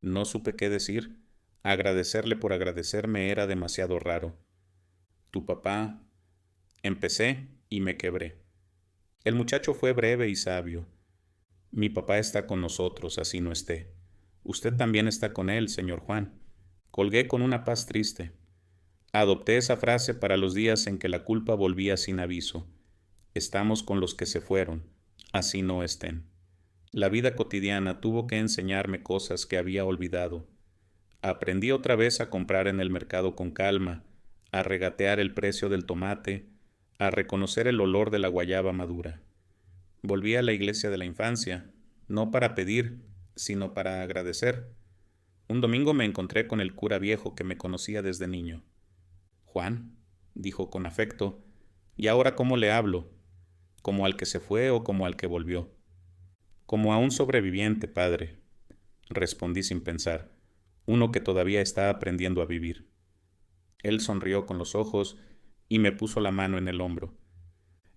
S1: No supe qué decir. Agradecerle por agradecerme era demasiado raro. Tu papá. Empecé y me quebré. El muchacho fue breve y sabio. Mi papá está con nosotros, así no esté. Usted también está con él, señor Juan. Colgué con una paz triste. Adopté esa frase para los días en que la culpa volvía sin aviso. Estamos con los que se fueron, así no estén. La vida cotidiana tuvo que enseñarme cosas que había olvidado. Aprendí otra vez a comprar en el mercado con calma, a regatear el precio del tomate, a reconocer el olor de la guayaba madura. Volví a la iglesia de la infancia, no para pedir, sino para agradecer. Un domingo me encontré con el cura viejo que me conocía desde niño. Juan, dijo con afecto, ¿y ahora cómo le hablo? ¿Como al que se fue o como al que volvió? Como a un sobreviviente, padre, respondí sin pensar, uno que todavía está aprendiendo a vivir. Él sonrió con los ojos y me puso la mano en el hombro.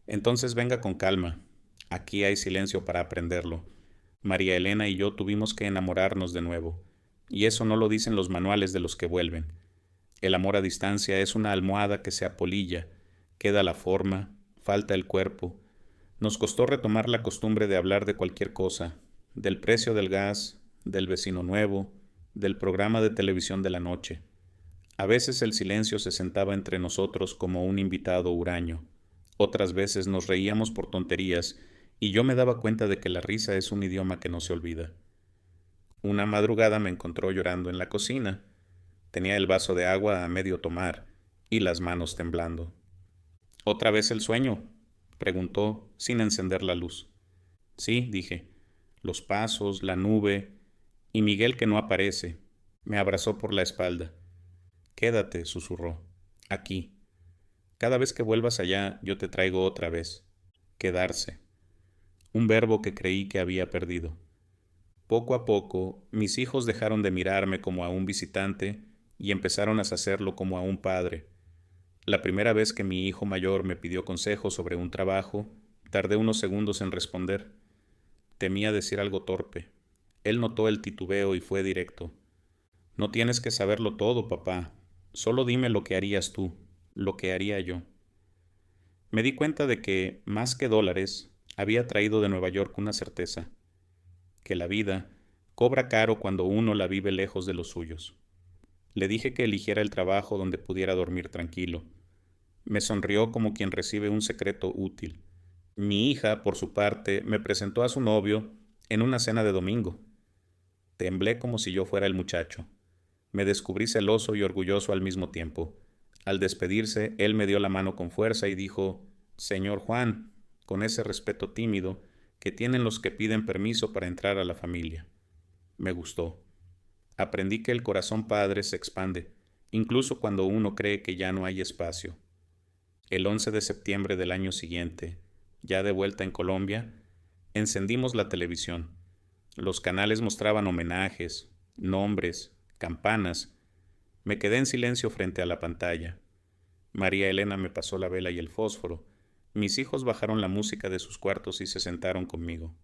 S1: Entonces venga con calma. Aquí hay silencio para aprenderlo. María Elena y yo tuvimos que enamorarnos de nuevo, y eso no lo dicen los manuales de los que vuelven. El amor a distancia es una almohada que se apolilla, queda la forma, falta el cuerpo. Nos costó retomar la costumbre de hablar de cualquier cosa, del precio del gas, del vecino nuevo, del programa de televisión de la noche. A veces el silencio se sentaba entre nosotros como un invitado huraño. Otras veces nos reíamos por tonterías y yo me daba cuenta de que la risa es un idioma que no se olvida. Una madrugada me encontró llorando en la cocina. Tenía el vaso de agua a medio tomar y las manos temblando. ¿Otra vez el sueño?, preguntó sin encender la luz. Sí, dije. Los pasos, la nube y Miguel que no aparece. Me abrazó por la espalda. Quédate, susurró. Aquí. Cada vez que vuelvas allá, yo te traigo otra vez. Quedarse. Un verbo que creí que había perdido. Poco a poco, mis hijos dejaron de mirarme como a un visitante y empezaron a hacerlo como a un padre. La primera vez que mi hijo mayor me pidió consejo sobre un trabajo, tardé unos segundos en responder. Temía decir algo torpe. Él notó el titubeo y fue directo. No tienes que saberlo todo, papá. Solo dime lo que harías tú, lo que haría yo. Me di cuenta de que, más que dólares, había traído de Nueva York una certeza, que la vida cobra caro cuando uno la vive lejos de los suyos. Le dije que eligiera el trabajo donde pudiera dormir tranquilo. Me sonrió como quien recibe un secreto útil. Mi hija, por su parte, me presentó a su novio en una cena de domingo. Temblé como si yo fuera el muchacho. Me descubrí celoso y orgulloso al mismo tiempo. Al despedirse, él me dio la mano con fuerza y dijo, «Señor Juan», con ese respeto tímido que tienen los que piden permiso para entrar a la familia. Me gustó. Aprendí que el corazón padre se expande, incluso cuando uno cree que ya no hay espacio. El 11 de septiembre del año siguiente, ya de vuelta en Colombia, encendimos la televisión. Los canales mostraban homenajes, nombres, campanas. Me quedé en silencio frente a la pantalla. María Elena me pasó la vela y el fósforo. Mis hijos bajaron la música de sus cuartos y se sentaron conmigo.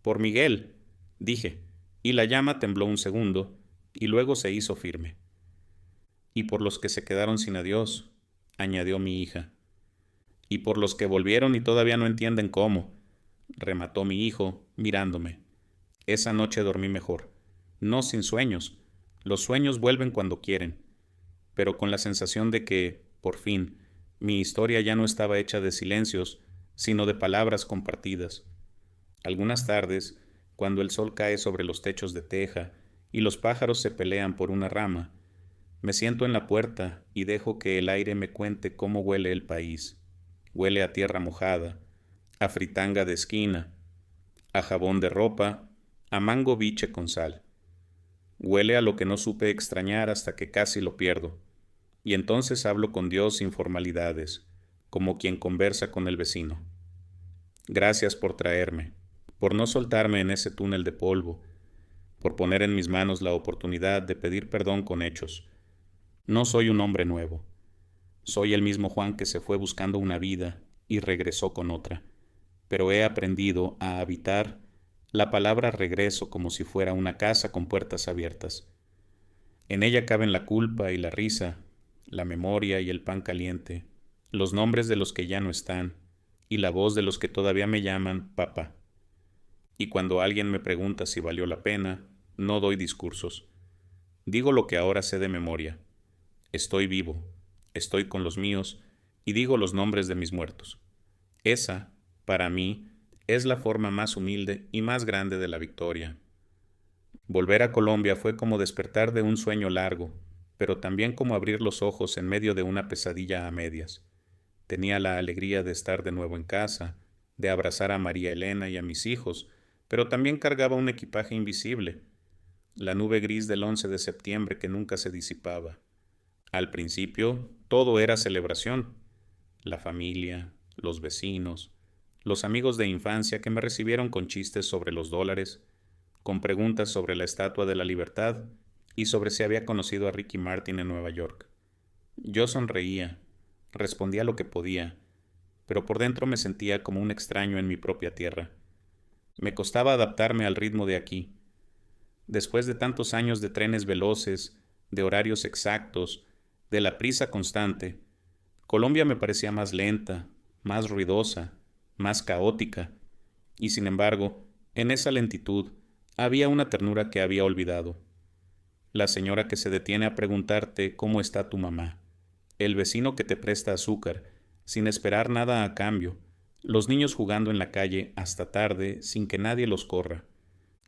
S1: «Por Miguel», dije, y la llama tembló un segundo, y luego se hizo firme. «Y por los que se quedaron sin adiós», añadió mi hija. «Y por los que volvieron y todavía no entienden cómo», remató mi hijo, mirándome. Esa noche dormí mejor. No sin sueños. Los sueños vuelven cuando quieren, pero con la sensación de que, por fin, mi historia ya no estaba hecha de silencios, sino de palabras compartidas. Algunas tardes, cuando el sol cae sobre los techos de teja y los pájaros se pelean por una rama, me siento en la puerta y dejo que el aire me cuente cómo huele el país. Huele a tierra mojada, a fritanga de esquina, a jabón de ropa, a mango biche con sal. Huele a lo que no supe extrañar hasta que casi lo pierdo. Y entonces hablo con Dios sin formalidades, como quien conversa con el vecino. Gracias por traerme, por no soltarme en ese túnel de polvo, por poner en mis manos la oportunidad de pedir perdón con hechos. No soy un hombre nuevo. Soy el mismo Juan que se fue buscando una vida y regresó con otra, pero he aprendido a habitar la palabra regreso como si fuera una casa con puertas abiertas. En ella caben la culpa y la risa, la memoria y el pan caliente, los nombres de los que ya no están, y la voz de los que todavía me llaman papá. Y cuando alguien me pregunta si valió la pena, no doy discursos. Digo lo que ahora sé de memoria. Estoy vivo, estoy con los míos, y digo los nombres de mis muertos. Esa, para mí, es la forma más humilde y más grande de la victoria. Volver a Colombia fue como despertar de un sueño largo, pero también como abrir los ojos en medio de una pesadilla a medias. Tenía la alegría de estar de nuevo en casa, de abrazar a María Elena y a mis hijos, pero también cargaba un equipaje invisible, la nube gris del 11 de septiembre que nunca se disipaba. Al principio, todo era celebración. La familia, los vecinos, los amigos de infancia que me recibieron con chistes sobre los dólares, con preguntas sobre la Estatua de la Libertad y sobre si había conocido a Ricky Martin en Nueva York. Yo sonreía, respondía lo que podía, pero por dentro me sentía como un extraño en mi propia tierra. Me costaba adaptarme al ritmo de aquí. Después de tantos años de trenes veloces, de horarios exactos, de la prisa constante, Colombia me parecía más lenta, más ruidosa, más caótica, y sin embargo, en esa lentitud había una ternura que había olvidado. La señora que se detiene a preguntarte cómo está tu mamá, el vecino que te presta azúcar, sin esperar nada a cambio, los niños jugando en la calle hasta tarde sin que nadie los corra.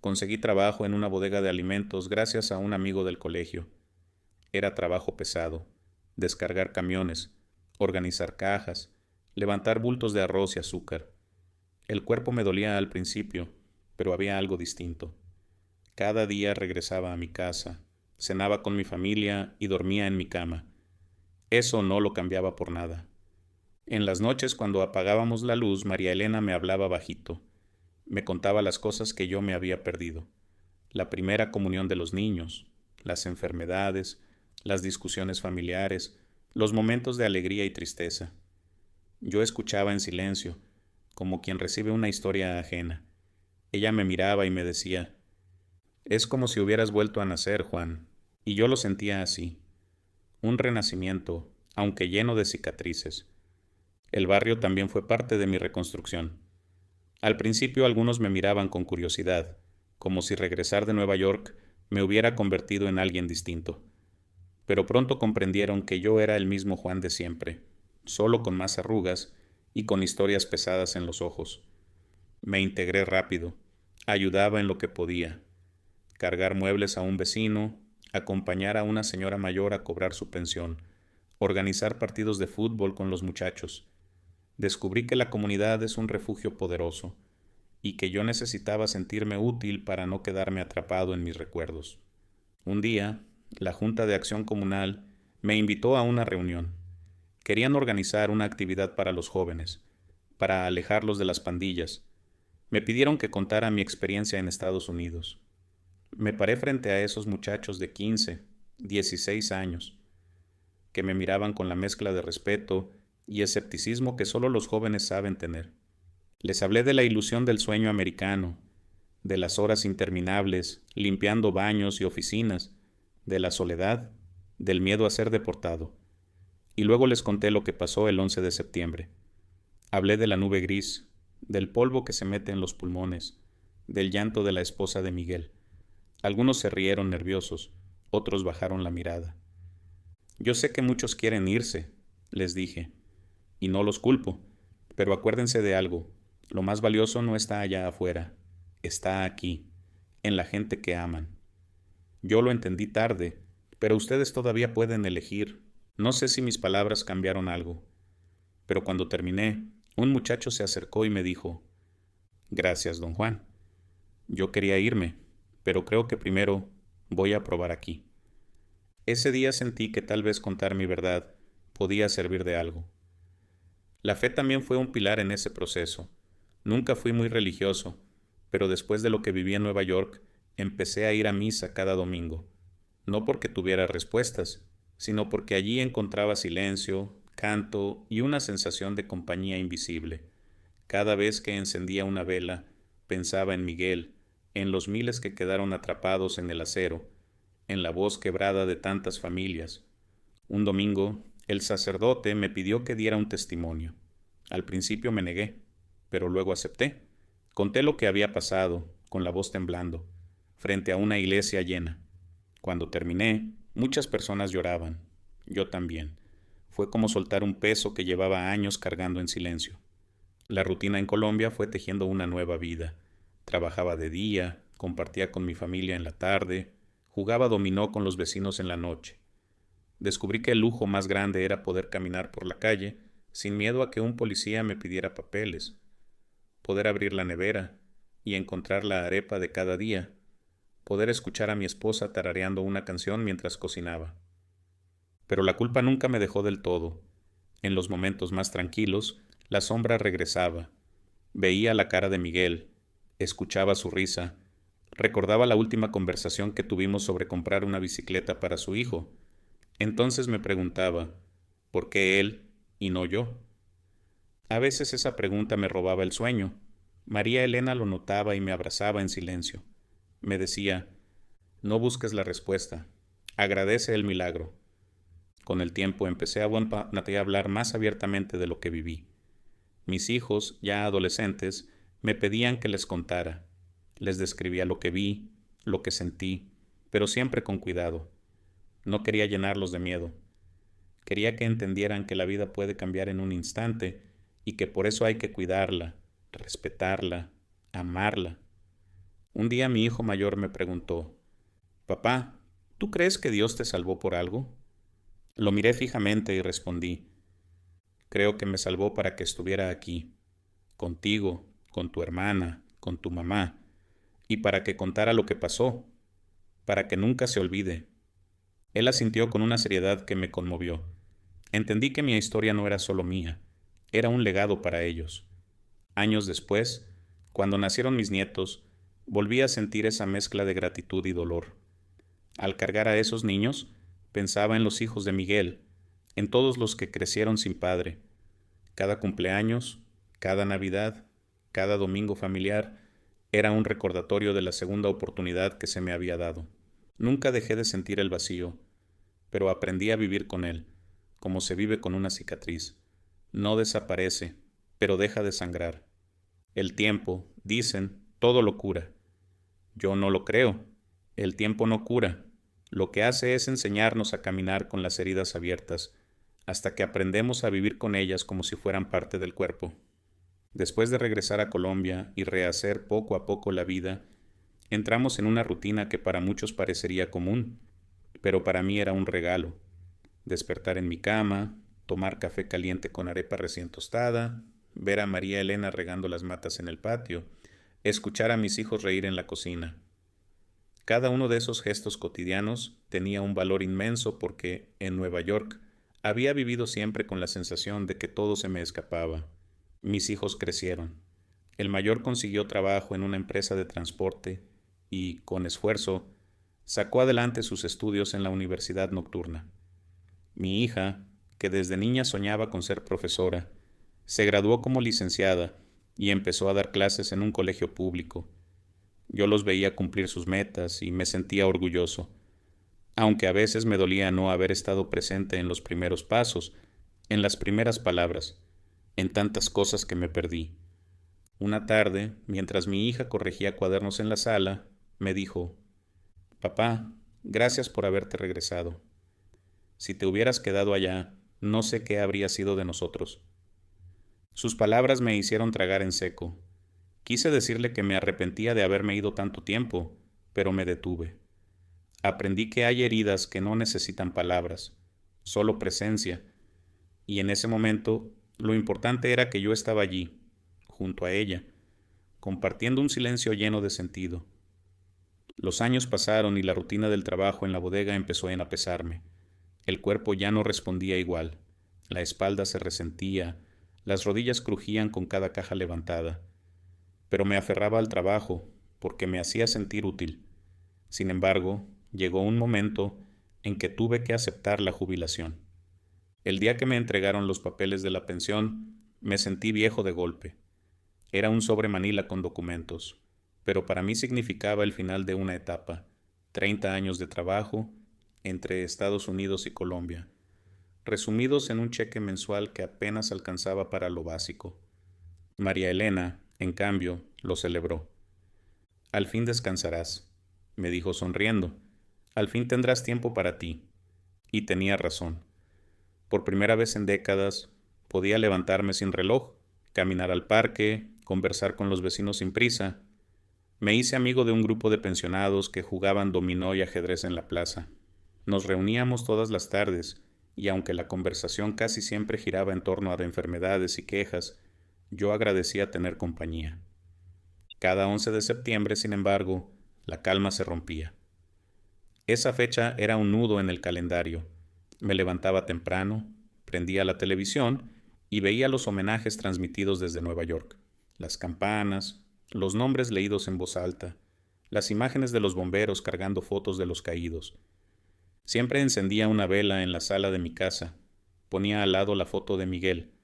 S1: Conseguí trabajo en una bodega de alimentos gracias a un amigo del colegio. Era trabajo pesado, descargar camiones, organizar cajas, levantar bultos de arroz y azúcar. El cuerpo me dolía al principio, pero había algo distinto. Cada día regresaba a mi casa, cenaba con mi familia y dormía en mi cama. Eso no lo cambiaba por nada. En las noches, cuando apagábamos la luz, María Elena me hablaba bajito. Me contaba las cosas que yo me había perdido. La primera comunión de los niños, las enfermedades, las discusiones familiares, los momentos de alegría y tristeza. Yo escuchaba en silencio, como quien recibe una historia ajena. Ella me miraba y me decía, «Es como si hubieras vuelto a nacer, Juan», y yo lo sentía así. Un renacimiento, aunque lleno de cicatrices. El barrio también fue parte de mi reconstrucción. Al principio algunos me miraban con curiosidad, como si regresar de Nueva York me hubiera convertido en alguien distinto. Pero pronto comprendieron que yo era el mismo Juan de siempre, solo con más arrugas y con historias pesadas en los ojos. Me integré rápido, ayudaba en lo que podía, cargar muebles a un vecino, acompañar a una señora mayor a cobrar su pensión, organizar partidos de fútbol con los muchachos. Descubrí que la comunidad es un refugio poderoso y que yo necesitaba sentirme útil para no quedarme atrapado en mis recuerdos. Un día, la Junta de Acción Comunal me invitó a una reunión. Querían organizar una actividad para los jóvenes, para alejarlos de las pandillas. Me pidieron que contara mi experiencia en Estados Unidos. Me paré frente a esos muchachos de 15, 16 años, que me miraban con la mezcla de respeto y escepticismo que solo los jóvenes saben tener. Les hablé de la ilusión del sueño americano, de las horas interminables, limpiando baños y oficinas, de la soledad, del miedo a ser deportado. Y luego les conté lo que pasó el 11 de septiembre. Hablé de la nube gris, del polvo que se mete en los pulmones, del llanto de la esposa de Miguel. Algunos se rieron nerviosos, otros bajaron la mirada. Yo sé que muchos quieren irse, les dije, y no los culpo, pero acuérdense de algo, lo más valioso no está allá afuera, está aquí, en la gente que aman. Yo lo entendí tarde, pero ustedes todavía pueden elegir. No sé si mis palabras cambiaron algo, pero cuando terminé, un muchacho se acercó y me dijo, «Gracias, don Juan. Yo quería irme, pero creo que primero voy a probar aquí». Ese día sentí que tal vez contar mi verdad podía servir de algo. La fe también fue un pilar en ese proceso. Nunca fui muy religioso, pero después de lo que viví en Nueva York, empecé a ir a misa cada domingo. No porque tuviera respuestas, sino porque allí encontraba silencio, canto y una sensación de compañía invisible. Cada vez que encendía una vela, pensaba en Miguel, en los miles que quedaron atrapados en el acero, en la voz quebrada de tantas familias. Un domingo, el sacerdote me pidió que diera un testimonio. Al principio me negué, pero luego acepté. Conté lo que había pasado, con la voz temblando, frente a una iglesia llena. Cuando terminé, muchas personas lloraban. Yo también. Fue como soltar un peso que llevaba años cargando en silencio. La rutina en Colombia fue tejiendo una nueva vida. Trabajaba de día, compartía con mi familia en la tarde, jugaba dominó con los vecinos en la noche. Descubrí que el lujo más grande era poder caminar por la calle sin miedo a que un policía me pidiera papeles, poder abrir la nevera, y encontrar la arepa de cada día, poder escuchar a mi esposa tarareando una canción mientras cocinaba. Pero la culpa nunca me dejó del todo. En los momentos más tranquilos, la sombra regresaba. Veía la cara de Miguel, escuchaba su risa, recordaba la última conversación que tuvimos sobre comprar una bicicleta para su hijo. Entonces me preguntaba, ¿por qué él y no yo? A veces esa pregunta me robaba el sueño. María Elena lo notaba y me abrazaba en silencio. Me decía, no busques la respuesta, agradece el milagro. Con el tiempo empecé a hablar más abiertamente de lo que viví. Mis hijos, ya adolescentes, me pedían que les contara. Les describía lo que vi, lo que sentí, pero siempre con cuidado. No quería llenarlos de miedo. Quería que entendieran que la vida puede cambiar en un instante y que por eso hay que cuidarla, respetarla, amarla. Un día mi hijo mayor me preguntó, «Papá, ¿tú crees que Dios te salvó por algo?» Lo miré fijamente y respondí, «Creo que me salvó para que estuviera aquí, contigo, con tu hermana, con tu mamá, y para que contara lo que pasó, para que nunca se olvide». Él asintió con una seriedad que me conmovió. Entendí que mi historia no era solo mía, era un legado para ellos. Años después, cuando nacieron mis nietos, volví a sentir esa mezcla de gratitud y dolor. Al cargar a esos niños, pensaba en los hijos de Miguel, en todos los que crecieron sin padre. Cada cumpleaños, cada Navidad, cada domingo familiar, era un recordatorio de la segunda oportunidad que se me había dado. Nunca dejé de sentir el vacío, pero aprendí a vivir con él, como se vive con una cicatriz. No desaparece, pero deja de sangrar. El tiempo, dicen, todo lo cura. Yo no lo creo. El tiempo no cura. Lo que hace es enseñarnos a caminar con las heridas abiertas, hasta que aprendemos a vivir con ellas como si fueran parte del cuerpo. Después de regresar a Colombia y rehacer poco a poco la vida, entramos en una rutina que para muchos parecería común, pero para mí era un regalo. Despertar en mi cama, tomar café caliente con arepa recién tostada, ver a María Elena regando las matas en el patio, escuchar a mis hijos reír en la cocina. Cada uno de esos gestos cotidianos tenía un valor inmenso porque, en Nueva York, había vivido siempre con la sensación de que todo se me escapaba. Mis hijos crecieron. El mayor consiguió trabajo en una empresa de transporte y, con esfuerzo, sacó adelante sus estudios en la universidad nocturna. Mi hija, que desde niña soñaba con ser profesora, se graduó como licenciada y empezó a dar clases en un colegio público. Yo los veía cumplir sus metas y me sentía orgulloso, aunque a veces me dolía no haber estado presente en los primeros pasos, en las primeras palabras, en tantas cosas que me perdí. Una tarde, mientras mi hija corregía cuadernos en la sala, me dijo, «Papá, gracias por haberte regresado. Si te hubieras quedado allá, no sé qué habría sido de nosotros». Sus palabras me hicieron tragar en seco. Quise decirle que me arrepentía de haberme ido tanto tiempo, pero me detuve. Aprendí que hay heridas que no necesitan palabras, solo presencia, y en ese momento lo importante era que yo estaba allí, junto a ella, compartiendo un silencio lleno de sentido. Los años pasaron y la rutina del trabajo en la bodega empezó a enapesarme. El cuerpo ya no respondía igual, la espalda se resentía, las rodillas crujían con cada caja levantada. Pero me aferraba al trabajo, porque me hacía sentir útil. Sin embargo, llegó un momento en que tuve que aceptar la jubilación. El día que me entregaron los papeles de la pensión, me sentí viejo de golpe. Era un sobre Manila con documentos, pero para mí significaba el final de una etapa, 30 años de trabajo entre Estados Unidos y Colombia, resumidos en un cheque mensual que apenas alcanzaba para lo básico. María Elena, en cambio, lo celebró. «Al fin descansarás», me dijo sonriendo. «Al fin tendrás tiempo para ti». Y tenía razón. Por primera vez en décadas, podía levantarme sin reloj, caminar al parque, conversar con los vecinos sin prisa. Me hice amigo de un grupo de pensionados que jugaban dominó y ajedrez en la plaza. Nos reuníamos todas las tardes, y aunque la conversación casi siempre giraba en torno a enfermedades y quejas, yo agradecía tener compañía. Cada 11 de septiembre, sin embargo, la calma se rompía. Esa fecha era un nudo en el calendario. Me levantaba temprano, prendía la televisión y veía los homenajes transmitidos desde Nueva York, las campanas, los nombres leídos en voz alta, las imágenes de los bomberos cargando fotos de los caídos. Siempre encendía una vela en la sala de mi casa, ponía al lado la foto de Miguel,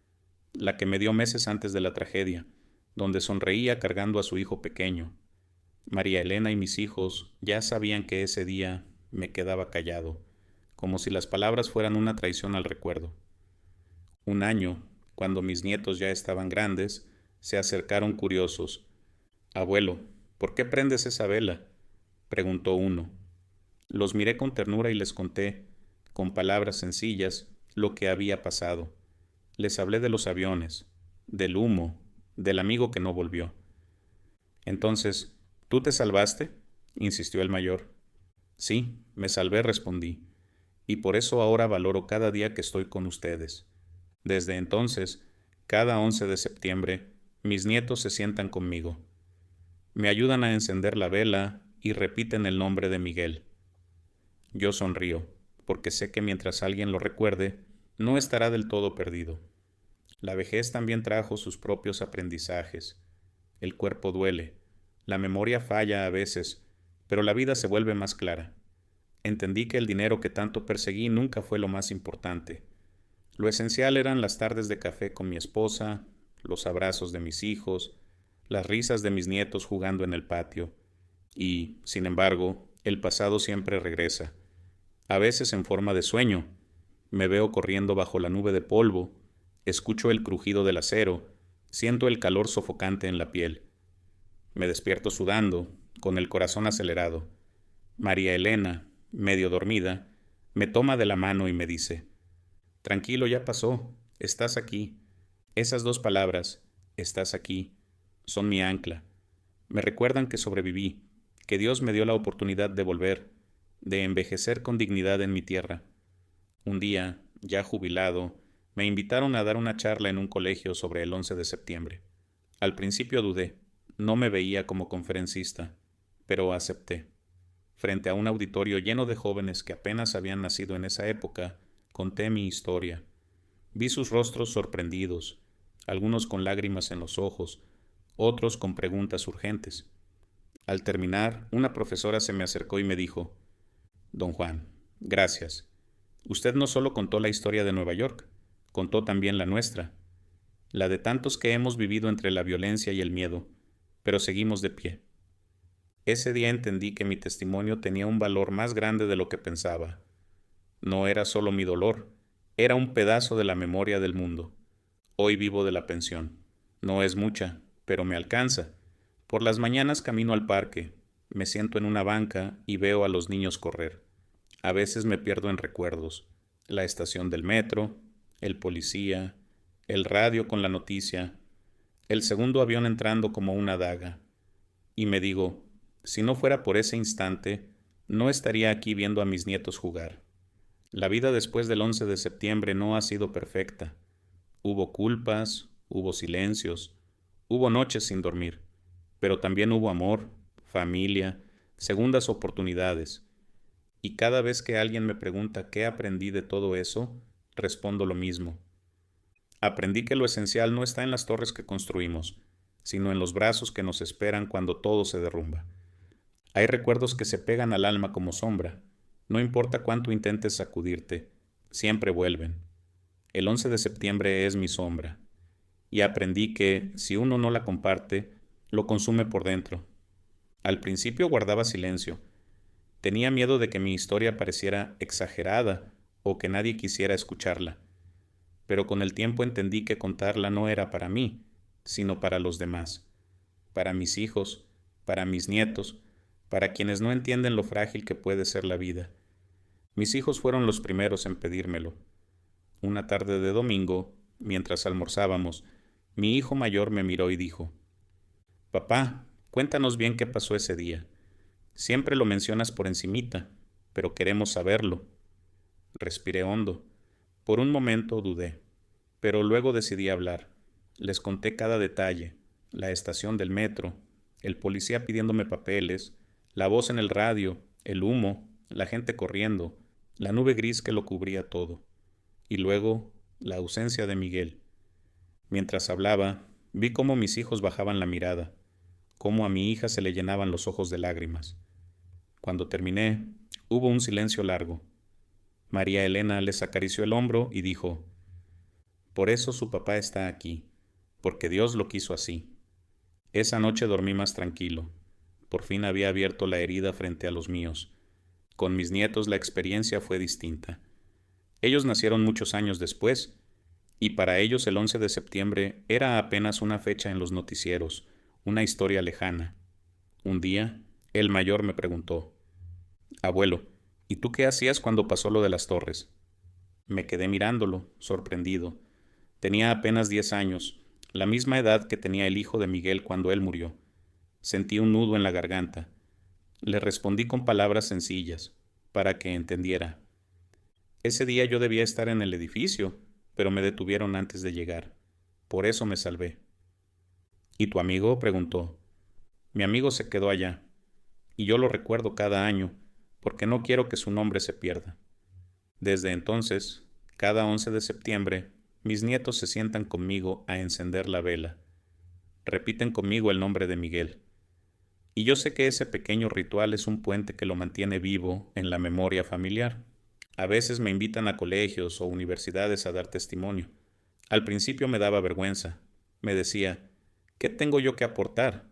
S1: la que me dio meses antes de la tragedia, donde sonreía cargando a su hijo pequeño. María Elena y mis hijos ya sabían que ese día me quedaba callado, como si las palabras fueran una traición al recuerdo. Un año, cuando mis nietos ya estaban grandes, se acercaron curiosos. «Abuelo, ¿por qué prendes esa vela?», preguntó uno. Los miré con ternura y les conté, con palabras sencillas, lo que había pasado. Les hablé de los aviones, del humo, del amigo que no volvió. Entonces, ¿tú te salvaste?, insistió el mayor. Sí, me salvé, respondí, y por eso ahora valoro cada día que estoy con ustedes. Desde entonces, cada 11 de septiembre, mis nietos se sientan conmigo. Me ayudan a encender la vela y repiten el nombre de Miguel. Yo sonrío, porque sé que mientras alguien lo recuerde, no estará del todo perdido. La vejez también trajo sus propios aprendizajes. El cuerpo duele, la memoria falla a veces, pero la vida se vuelve más clara. Entendí que el dinero que tanto perseguí nunca fue lo más importante. Lo esencial eran las tardes de café con mi esposa, los abrazos de mis hijos, las risas de mis nietos jugando en el patio. Y, sin embargo, el pasado siempre regresa, a veces en forma de sueño. Me veo corriendo bajo la nube de polvo, escucho el crujido del acero, siento el calor sofocante en la piel. Me despierto sudando, con el corazón acelerado. María Elena, medio dormida, me toma de la mano y me dice: «Tranquilo, ya pasó, estás aquí». Esas dos palabras, «estás aquí», son mi ancla. Me recuerdan que sobreviví, que Dios me dio la oportunidad de volver, de envejecer con dignidad en mi tierra. Un día, ya jubilado, me invitaron a dar una charla en un colegio sobre el 11 de septiembre. Al principio dudé, no me veía como conferencista, pero acepté. Frente a un auditorio lleno de jóvenes que apenas habían nacido en esa época, conté mi historia. Vi sus rostros sorprendidos, algunos con lágrimas en los ojos, otros con preguntas urgentes. Al terminar, una profesora se me acercó y me dijo: «Don Juan, gracias. Usted no solo contó la historia de Nueva York, contó también la nuestra, la de tantos que hemos vivido entre la violencia y el miedo, pero seguimos de pie». Ese día entendí que mi testimonio tenía un valor más grande de lo que pensaba. No era solo mi dolor, era un pedazo de la memoria del mundo. Hoy vivo de la pensión. No es mucha, pero me alcanza. Por las mañanas camino al parque, me siento en una banca y veo a los niños correr. A veces me pierdo en recuerdos. La estación del metro, el policía, el radio con la noticia, el segundo avión entrando como una daga. Y me digo, si no fuera por ese instante, no estaría aquí viendo a mis nietos jugar. La vida después del 11 de septiembre no ha sido perfecta. Hubo culpas, hubo silencios, hubo noches sin dormir, pero también hubo amor, familia, segundas oportunidades. Y cada vez que alguien me pregunta qué aprendí de todo eso, respondo lo mismo. Aprendí que lo esencial no está en las torres que construimos, sino en los brazos que nos esperan cuando todo se derrumba. Hay recuerdos que se pegan al alma como sombra. No importa cuánto intentes sacudirte, siempre vuelven. El 11 de septiembre es mi sombra. Y aprendí que, si uno no la comparte, lo consume por dentro. Al principio guardaba silencio. Tenía miedo de que mi historia pareciera exagerada o que nadie quisiera escucharla. Pero con el tiempo entendí que contarla no era para mí, sino para los demás, para mis hijos, para mis nietos, para quienes no entienden lo frágil que puede ser la vida. Mis hijos fueron los primeros en pedírmelo. Una tarde de domingo, mientras almorzábamos, mi hijo mayor me miró y dijo: «Papá, cuéntanos bien qué pasó ese día. Siempre lo mencionas por encimita, pero queremos saberlo». Respiré hondo. Por un momento dudé, pero luego decidí hablar. Les conté cada detalle: la estación del metro, el policía pidiéndome papeles, la voz en el radio, el humo, la gente corriendo, la nube gris que lo cubría todo, y luego la ausencia de Miguel. Mientras hablaba, vi cómo mis hijos bajaban la mirada, cómo a mi hija se le llenaban los ojos de lágrimas. Cuando terminé, hubo un silencio largo. María Elena les acarició el hombro y dijo: «Por eso su papá está aquí, porque Dios lo quiso así». Esa noche dormí más tranquilo. Por fin había abierto la herida frente a los míos. Con mis nietos la experiencia fue distinta. Ellos nacieron muchos años después, y para ellos el 11 de septiembre era apenas una fecha en los noticieros, una historia lejana. Un día, el mayor me preguntó: «Abuelo, ¿y tú qué hacías cuando pasó lo de las torres?». Me quedé mirándolo, sorprendido. Tenía apenas 10 años, la misma edad que tenía el hijo de Miguel cuando él murió. Sentí un nudo en la garganta. Le respondí con palabras sencillas, para que entendiera. Ese día yo debía estar en el edificio, pero me detuvieron antes de llegar. Por eso me salvé. ¿Y tu amigo?, preguntó. Mi amigo se quedó allá, y yo lo recuerdo cada año, porque no quiero que su nombre se pierda. Desde entonces, cada 11 de septiembre, mis nietos se sientan conmigo a encender la vela. Repiten conmigo el nombre de Miguel. Y yo sé que ese pequeño ritual es un puente que lo mantiene vivo en la memoria familiar. A veces me invitan a colegios o universidades a dar testimonio. Al principio me daba vergüenza. Me decía: «¿Qué tengo yo que aportar?».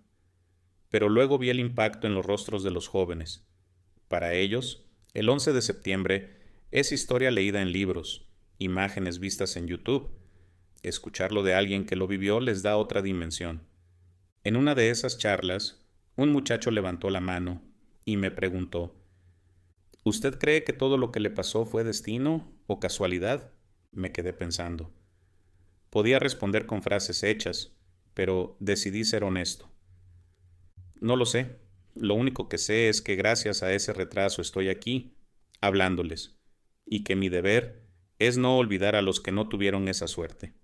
S1: Pero luego vi el impacto en los rostros de los jóvenes. Para ellos, el 11 de septiembre es historia leída en libros, imágenes vistas en YouTube. Escucharlo de alguien que lo vivió les da otra dimensión. En una de esas charlas, un muchacho levantó la mano y me preguntó: «¿Usted cree que todo lo que le pasó fue destino o casualidad?». Me quedé pensando. Podía responder con frases hechas, pero decidí ser honesto. No lo sé. Lo único que sé es que gracias a ese retraso estoy aquí, hablándoles, y que mi deber es no olvidar a los que no tuvieron esa suerte.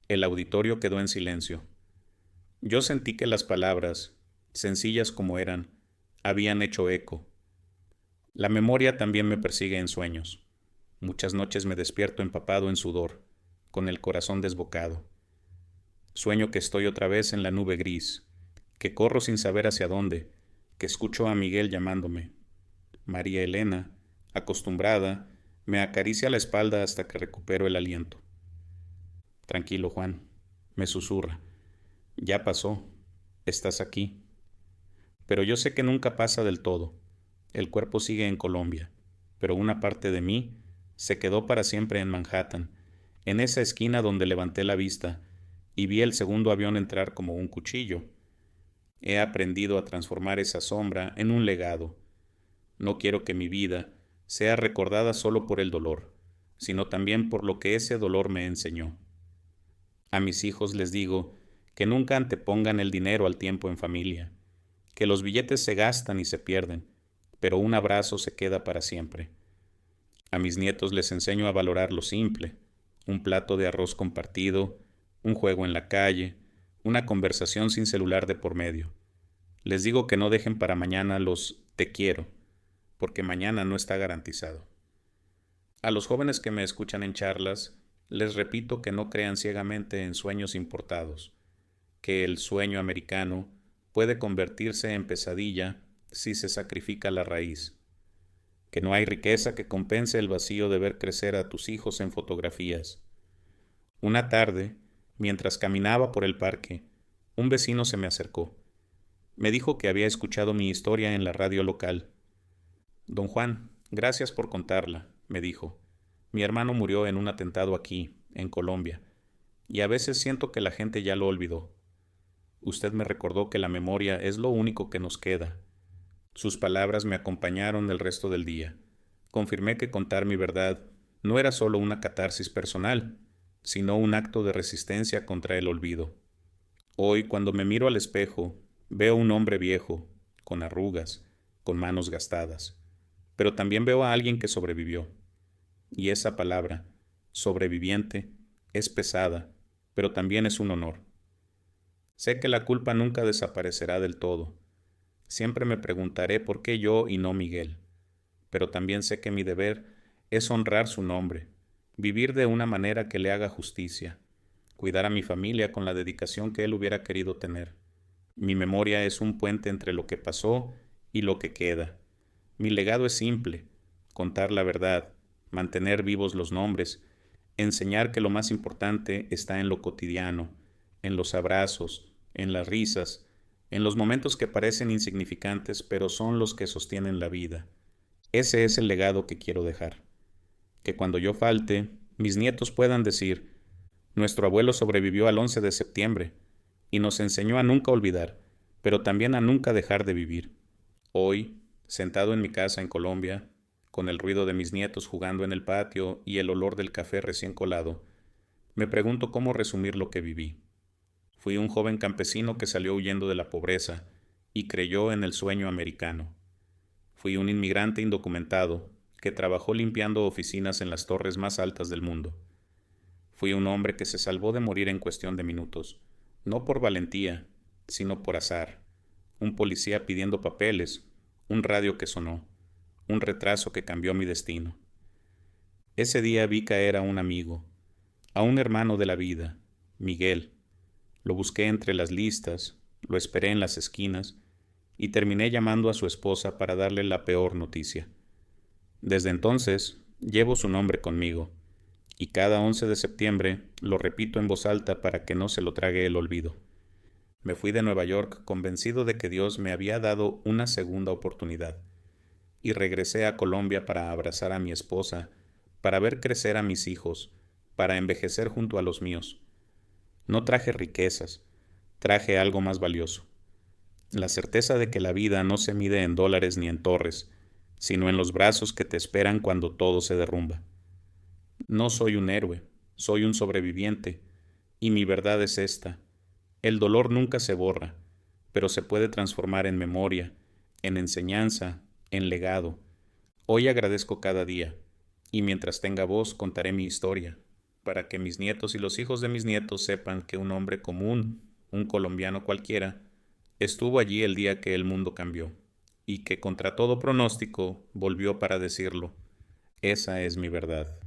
S1: El auditorio quedó en silencio. Yo sentí que las palabras, sencillas como eran, habían hecho eco. La memoria también me persigue en sueños. Muchas noches me despierto empapado en sudor, con el corazón desbocado. Sueño que estoy otra vez en la nube gris, que corro sin saber hacia dónde, que escucho a Miguel llamándome. María Elena, acostumbrada, me acaricia la espalda hasta que recupero el aliento. «Tranquilo, Juan», me susurra. «Ya pasó. Estás aquí». Pero yo sé que nunca pasa del todo. El cuerpo sigue en Colombia, pero una parte de mí se quedó para siempre en Manhattan, en esa esquina donde levanté la vista y vi el segundo avión entrar como un cuchillo. He aprendido a transformar esa sombra en un legado. No quiero que mi vida sea recordada solo por el dolor, sino también por lo que ese dolor me enseñó. A mis hijos les digo que nunca antepongan el dinero al tiempo en familia, que los billetes se gastan y se pierden, pero un abrazo se queda para siempre. A mis nietos les enseño a valorar lo simple: un plato de arroz compartido, un juego en la calle, una conversación sin celular de por medio. Les digo que no dejen para mañana los «te quiero», porque mañana no está garantizado. A los jóvenes que me escuchan en charlas, les repito que no crean ciegamente en sueños importados, que el sueño americano puede convertirse en pesadilla si se sacrifica la raíz, que no hay riqueza que compense el vacío de ver crecer a tus hijos en fotografías. Una tarde, mientras caminaba por el parque, un vecino se me acercó. Me dijo que había escuchado mi historia en la radio local. «Don Juan, gracias por contarla», me dijo. «Mi hermano murió en un atentado aquí, en Colombia, y a veces siento que la gente ya lo olvidó. Usted me recordó que la memoria es lo único que nos queda». Sus palabras me acompañaron el resto del día. Confirmé que contar mi verdad no era solo una catarsis personal, sino un acto de resistencia contra el olvido. Hoy, cuando me miro al espejo, veo un hombre viejo, con arrugas, con manos gastadas, pero también veo a alguien que sobrevivió. Y esa palabra, sobreviviente, es pesada, pero también es un honor. Sé que la culpa nunca desaparecerá del todo. Siempre me preguntaré por qué yo y no Miguel. Pero también sé que mi deber es honrar su nombre, vivir de una manera que le haga justicia, cuidar a mi familia con la dedicación que él hubiera querido tener. Mi memoria es un puente entre lo que pasó y lo que queda. Mi legado es simple: contar la verdad, mantener vivos los nombres, enseñar que lo más importante está en lo cotidiano, en los abrazos, en las risas, en los momentos que parecen insignificantes pero son los que sostienen la vida. Ese es el legado que quiero dejar. Que cuando yo falte, mis nietos puedan decir: nuestro abuelo sobrevivió al 11 de septiembre y nos enseñó a nunca olvidar, pero también a nunca dejar de vivir. Hoy, sentado en mi casa en Colombia, con el ruido de mis nietos jugando en el patio y el olor del café recién colado, me pregunto cómo resumir lo que viví. Fui un joven campesino que salió huyendo de la pobreza y creyó en el sueño americano. Fui un inmigrante indocumentado que trabajó limpiando oficinas en las torres más altas del mundo. Fui un hombre que se salvó de morir en cuestión de minutos, no por valentía, sino por azar. Un policía pidiendo papeles, un radio que sonó, un retraso que cambió mi destino. Ese día vi caer a un amigo, a un hermano de la vida, Miguel. Lo busqué entre las listas, lo esperé en las esquinas y terminé llamando a su esposa para darle la peor noticia. Desde entonces, llevo su nombre conmigo, y cada 11 de septiembre lo repito en voz alta para que no se lo trague el olvido. Me fui de Nueva York convencido de que Dios me había dado una segunda oportunidad, y regresé a Colombia para abrazar a mi esposa, para ver crecer a mis hijos, para envejecer junto a los míos. No traje riquezas, traje algo más valioso: la certeza de que la vida no se mide en dólares ni en torres, sino en los brazos que te esperan cuando todo se derrumba. No soy un héroe, soy un sobreviviente, y mi verdad es esta: el dolor nunca se borra, pero se puede transformar en memoria, en enseñanza, en legado. Hoy agradezco cada día, y mientras tenga voz contaré mi historia, para que mis nietos y los hijos de mis nietos sepan que un hombre común, un colombiano cualquiera, estuvo allí el día que el mundo cambió, y que contra todo pronóstico volvió para decirlo: esa es mi verdad.